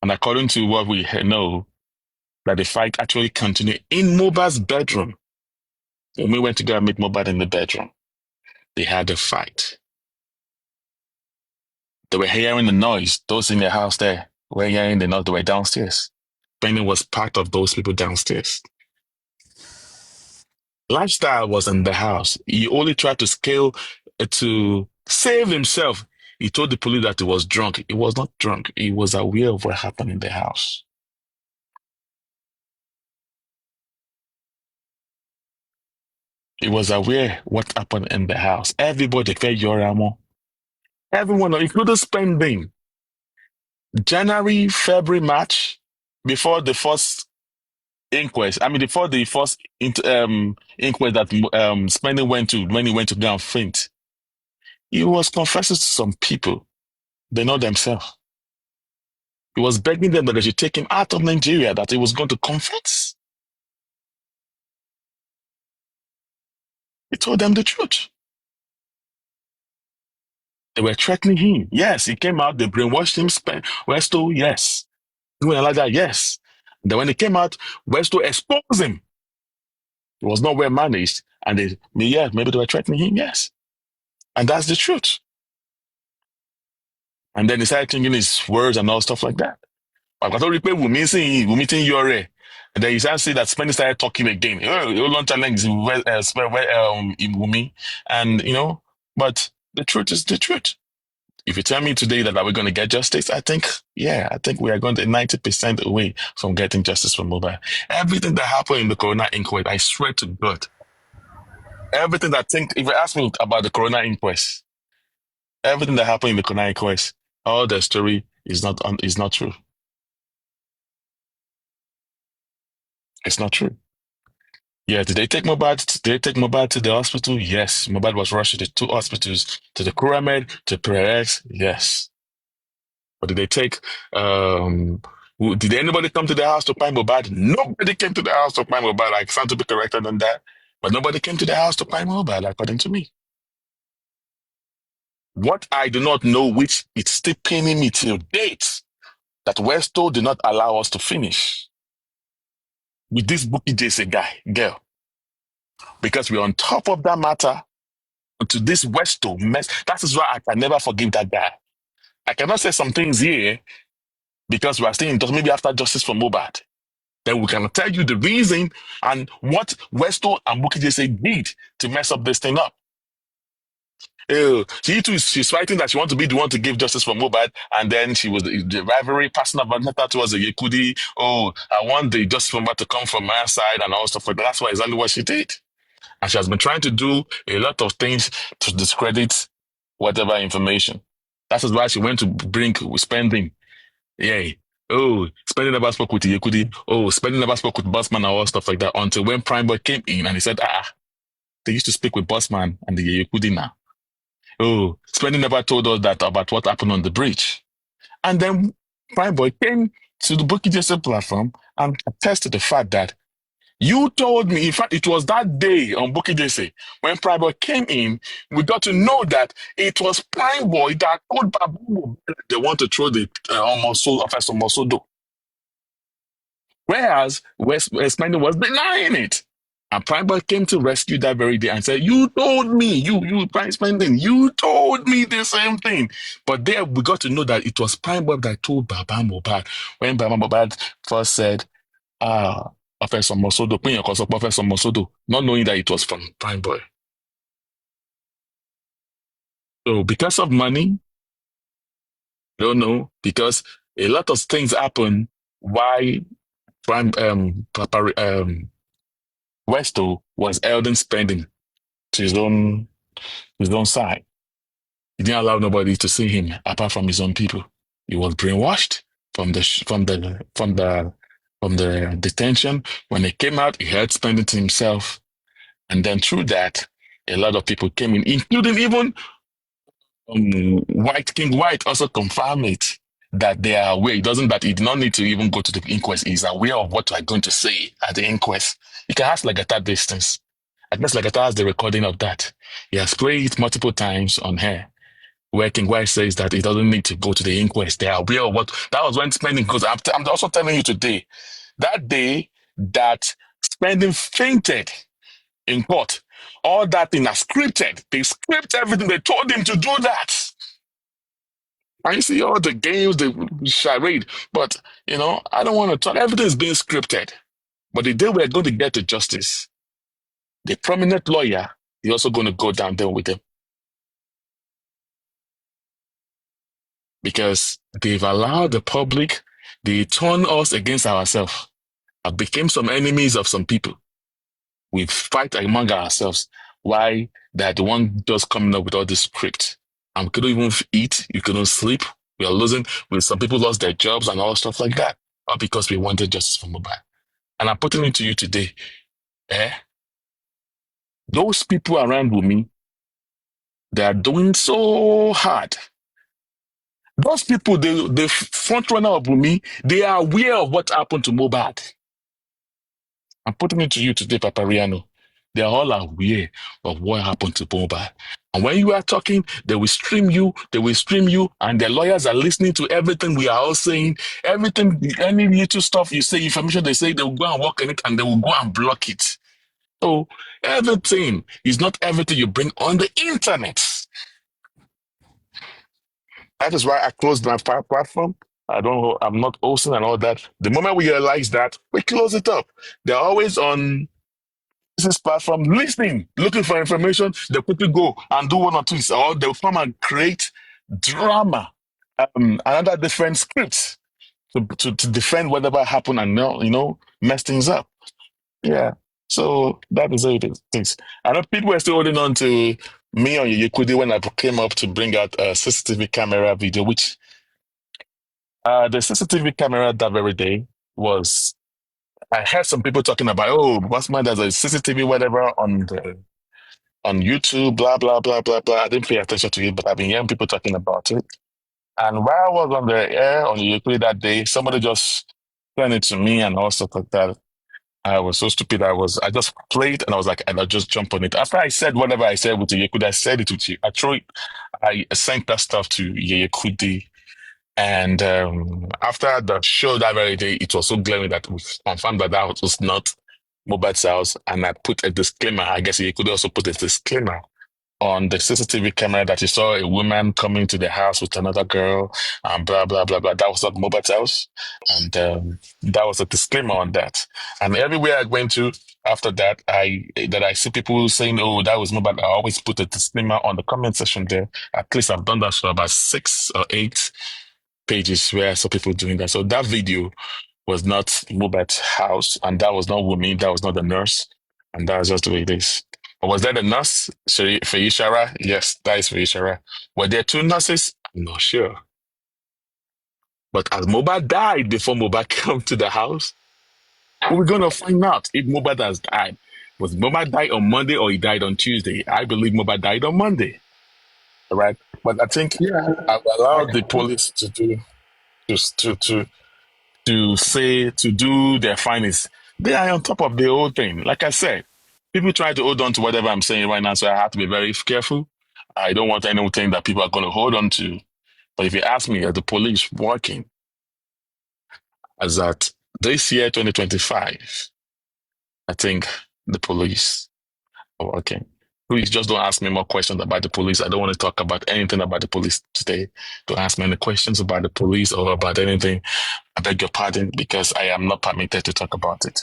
And according to what we know, that the fight actually continued in MOHBAD's bedroom. When we went to go and meet MOHBAD in the bedroom, they had a fight. They were hearing the noise. Those in the house there were hearing the noise. They were downstairs. Benny was part of those people downstairs. Lifestyle was in the house. He only tried to scale to save himself. He told the police that he was drunk. He was not drunk. He was aware of what happened in the house. He was aware what happened in the house. Everybody felt Yoramo. Everyone, including Spendy. January, February, March, before the first inquest. Before the first inquest that Spendy went to, when he went to go and faint, he was confessing to some people. They know themselves. He was begging them that they should take him out of Nigeria, that he was going to confess. He told them the truth. They were threatening him. Yes, he came out, they brainwashed him. Westo, yes. Doing like that, yes. Then when he came out, Westo exposed him. It was not well managed. And maybe they were threatening him, yes. And that's the truth. And then he started changing his words and all stuff like that. But I thought we meeting your and then you started see that Spendy started talking again. And but the truth is the truth. If you tell me today that are we going to get justice, I think we are going to 90% away from getting justice for Mohbad. Everything that happened in the Corona inquest, I swear to God, everything that if you ask me about the Corona inquest, everything that happened in the Corona inquest, all the story is not true. It's not true. Yeah, did they take Mohbad? Did they take Mohbad to the hospital? Yes. Mohbad was rushed to the two hospitals, to the Kuramed, to Perez. Yes. But did they take did anybody come to the house to find Mohbad? Nobody came to the house to find Mohbad. I stand to be corrected on that. But nobody came to the house to find Mohbad, according to me. What I do not know, which it's still paining me till date, that Westo did not allow us to finish with this Bookie Jesse girl. Because we're on top of that matter to this Westo mess. That is why I can never forgive that guy. I cannot say some things here because we are still in maybe after justice for Mohbad. Then we can tell you the reason and what Westo and Bukky Jesse did to mess up this thing up. She too, she's fighting that she wants to be the one to give justice for Mohbad, and then she was the rivalry passing up vendetta towards the Yekudi. Oh, I want the justice for Mohbad to come from my side and all stuff like that. That's why exactly what she did. And she has been trying to do a lot of things to discredit whatever information. That is why she went to bring spending. Yeah. Oh, spending never spoke with Yekudi. Oh, spending never spoke with Bossman and all stuff like that until when Prime Boy came in and he said, they used to speak with Bossman and the Yekudi now. Oh, spending never told us that about what happened on the bridge. And then Prime Boy came to the Bookie Jesse platform and attested the fact that you told me, in fact, it was that day on Bookie Jesse when Prime Boy came in, we got to know that it was Prime Boy that told Babu they want to throw the Officer Mosodo. Whereas Spending was denying it. And Prime Boy came to rescue that very day and said, you told me, you Prime Spending, you told me the same thing. But there we got to know that it was Prime Boy that told Baba Mohbad when Baba Mohbad first said, Officer Mosodo, Officer Mosodo, not knowing that it was from Prime Boy. So because of money, don't know, because a lot of things happen why Prime Westo was Eldon Spending to his own side. He didn't allow nobody to see him apart from his own people. He was brainwashed from the detention. When he came out, he had Spending to himself, and then through that, a lot of people came in, including even King White also confirmed it that they are aware. It doesn't that he did not need to even go to the inquest. He's aware of what we're going to say at the inquest. You can ask Lagata distance. At least Lagata has the recording of that. He has played it multiple times on her, where King White says that he doesn't need to go to the inquest. They are aware of what that was when Spending goes. I'm also telling you today, that day that Spending fainted in court, all that thing is scripted. They script everything. They told him to do that. I see all the games, the charade, but I don't want to talk. Everything is being scripted. But the day we're going to get to justice, the prominent lawyer is also going to go down there with them. Because they've allowed the public, they turn us against ourselves. I became some enemies of some people. We fight among ourselves. Why? They're the one just coming up with all this script. And we couldn't even eat, you couldn't sleep. We are losing. Some people lost their jobs and all stuff like that. All because we wanted justice for Mohbad. And I'm putting it to you today. Those people around with me, they are doing so hard. Those people, the front runner of me, they are aware of what happened to Mohbad. I'm putting it to you today, Papariano. They are all aware of what happened to Mohbad. And when you are talking, they will stream you, and the lawyers are listening to everything we are all saying. Everything, any little stuff you say, information they say, they will go and work on it and they will go and block it. So everything is not everything you bring on the internet. That is why I closed my platform. I'm not hosting and all that. The moment we realize that, we close it up. They're always on this platform, listening, looking for information. They quickly go and do one or two, or they'll come and create drama, another different script to defend whatever happened and mess things up. Yeah. So that is how it is. I know people are still holding on to me on Yekudi when I came up to bring out a CCTV camera video, which the CCTV camera that very day was. I heard some people talking about, oh, what's my there's a CCTV whatever on YouTube, blah blah blah blah blah. I didn't pay attention to it, but I've been hearing people talking about it. And while I was on the air on Yekudi that day, somebody just sent it to me and also like that. I was so stupid. I just played and I was like, and I just jump on it. After I said whatever I said with Yekudi, I said it with you. I sent that stuff to Yekudi. And after the show that very day, it was so glaring that we confirmed that was not MOHBAD's house. And I put a disclaimer. I guess Yekudi also put a disclaimer on the CCTV camera that you saw a woman coming to the house with another girl and blah, blah, blah, blah. That was not MOHBAD's house. And that was a disclaimer on that. And everywhere I went to after that, I see people saying, oh, that was MOHBAD. I always put a disclaimer on the comment section there. At least I've done that for about 6 or 8 pages where I saw people doing that. So that video was not MOHBAD's house, and that was not Wumi, that was not the nurse, and that's just the way it is. Was that the nurse, Feishara? Yes, that is Feishara. Were there 2 nurses? I'm not sure. But as MOHBAD died before MOHBAD came to the house, we're going to find out if MOHBAD has died. Was MOHBAD died on Monday or he died on Tuesday? I believe MOHBAD died on Monday. All right. But I think I've allowed the police to do to do their finest. They are on top of the whole thing. Like I said, people try to hold on to whatever I'm saying right now, so I have to be very careful. I don't want anything that people are going to hold on to. But if you ask me, are the police working? As at this year, 2025, I think the police are working. Please just don't ask me more questions about the police. I don't want to talk about anything about the police today. Don't ask me any questions about the police or about anything. I beg your pardon, because I am not permitted to talk about it.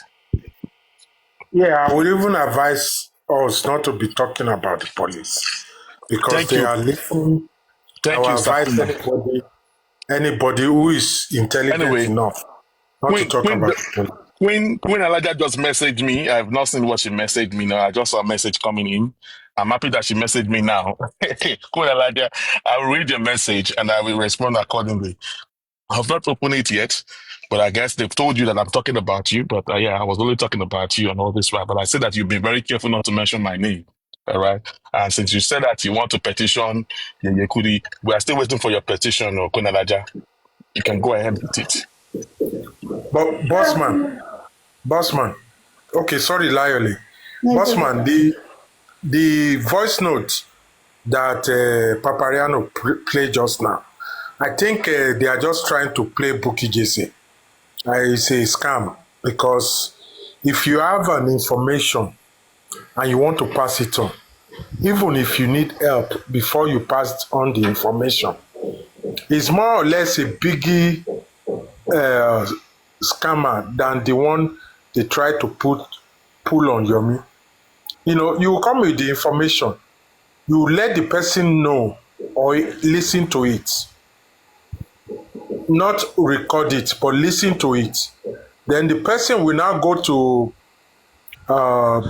Yeah, I would even advise us not to be talking about the police because Thank they you. are listening. I Thank will you, advise Sakuma. anybody who is intelligent Anyway, enough not to talk about the police. Queen Elijah just messaged me. I've not seen what she messaged me now. I just saw a message coming in. I'm happy that she messaged me now. Queen Elijah, I'll read your message and I will respond accordingly. I've not opened it yet, but I guess they've told you that I'm talking about you. But yeah, I was only talking about you and all this while. But I said that you've been very careful not to mention my name. All right. And since you said that you want to petition Yekudi, we are still waiting for your petition, Queen Elijah. You can go ahead with it. But Bossman, okay, sorry, Lioli. Bossman, the voice note that Papariano played just now, I think they are just trying to play Bookie JC. It's a scam because if you have an information and you want to pass it on, even if you need help before you pass on the information, it's more or less a biggie scammer than the one they try to pull on Yomi. You know, you will come with the information, you let the person know or listen to it, not record it, but listen to it. Then the person will now go to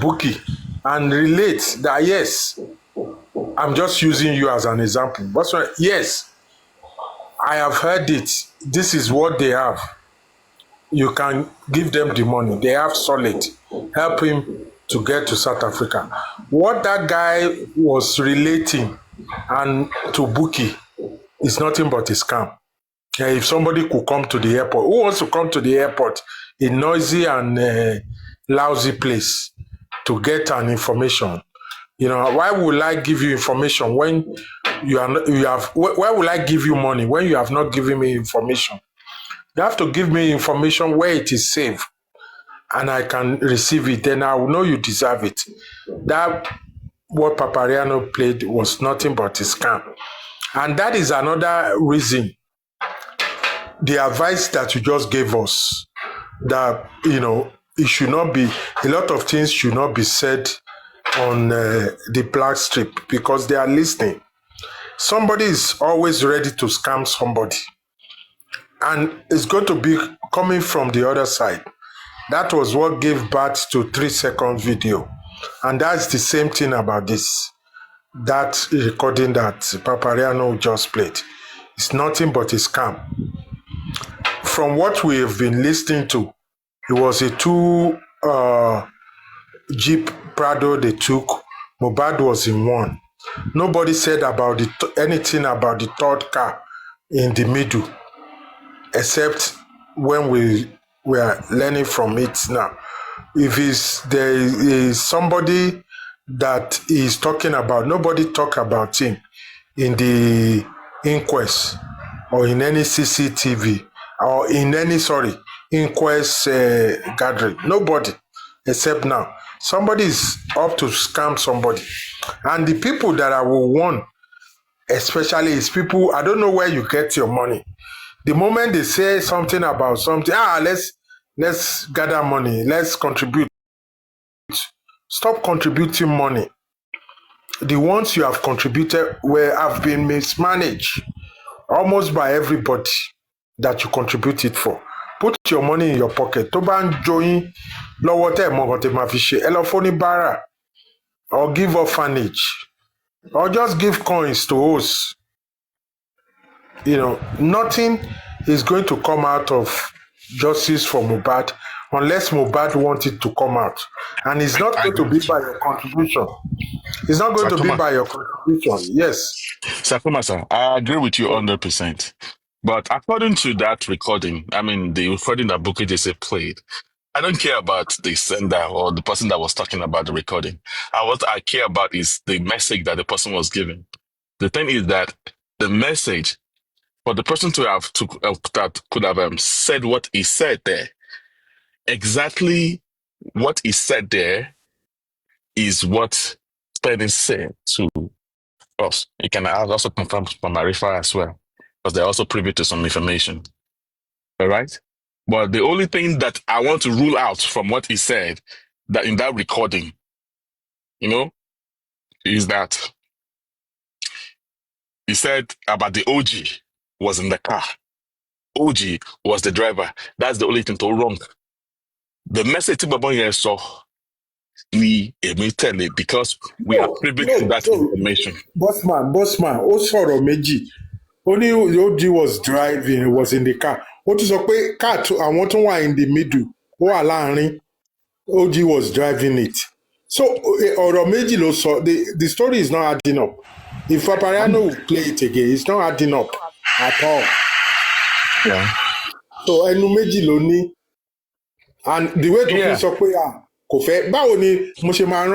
Bookie and relate that, yes, I'm just using you as an example. But yes, I have heard it. This is what they have. You can give them the money. They have solid. Help him to get to South Africa. What that guy was relating and to Bookie is nothing but a scam. If somebody could come to the airport, who wants to come to the airport, a noisy and lousy place, to get an information? You know, why will I give you information when why will I give you money when you have not given me information? You have to give me information where it is safe and I can receive it, then I will know you deserve it. That what Papariano played was nothing but a scam. And that is another reason the advice that you just gave us, that, you know, it should not be, a lot of things should not be said on the black strip because they are listening. Somebody is always ready to scam somebody. And it's going to be coming from the other side. That was what gave birth to 3-second video. And that's the same thing about this. That recording that Papariano just played. It's nothing but a scam. From what we have been listening to, it was a 2 Jeep Prado they took. MOHBAD was in one. Nobody said about anything about the third car in the middle, except when we are learning from it now. If there is somebody that is talking about, nobody talk about him in the inquest or in any CCTV or in any, inquest gathering. Nobody, except now. Somebody is up to scam somebody. And the people that I will warn, especially is people, I don't know where you get your money. The moment they say something about something, let's gather money, let's contribute. Stop contributing money. The ones you have contributed have been mismanaged almost by everybody that you contribute it for. Put your money in your pocket. Tó bá ń joyin lọ́wọ́ tẹ́ mọ nǹkan tẹ́ máa fi ṣe, ẹ lọ fún oníbàárà or give orphanage or just give coins to us. Nothing is going to come out of justice for MOHBAD unless MOHBAD wants it to come out. And it's not going to be by your contribution. It's not going to be by your contribution. Yes. Sakumasa, I agree with you 100%. But according to that recording, the recording that Bukky Jesse played, I don't care about the sender or the person that was talking about the recording. And what I care about is the message that the person was giving. The thing is that the message for the person that could have said what he said there, exactly what he said there is what spendy said to us. You can also confirm from Marifa as well, because they're also privy to some information. All right? But the only thing that I want to rule out from what he said that in that recording, is that he said about the OG was in the car. OG was the driver. That's the only thing to wrong. The message Tibabonye saw me tell it because we are privy to that information. Bossman, ó sọ̀rọ̀ méjì. Only OG was driving, was in the car. Ó tún sọ pé car àwọn tó wà in the middle, ó wà láàrin. OG was driving it. So ọ̀rọ̀ méjì ló sọ. The story is not adding up. If Papariano will play it again, it's not adding up at all. Yeah. So ẹnu méjì ló ní. And the way to fi sọ pé kò fẹ́, báwo ni mo ṣe máa rán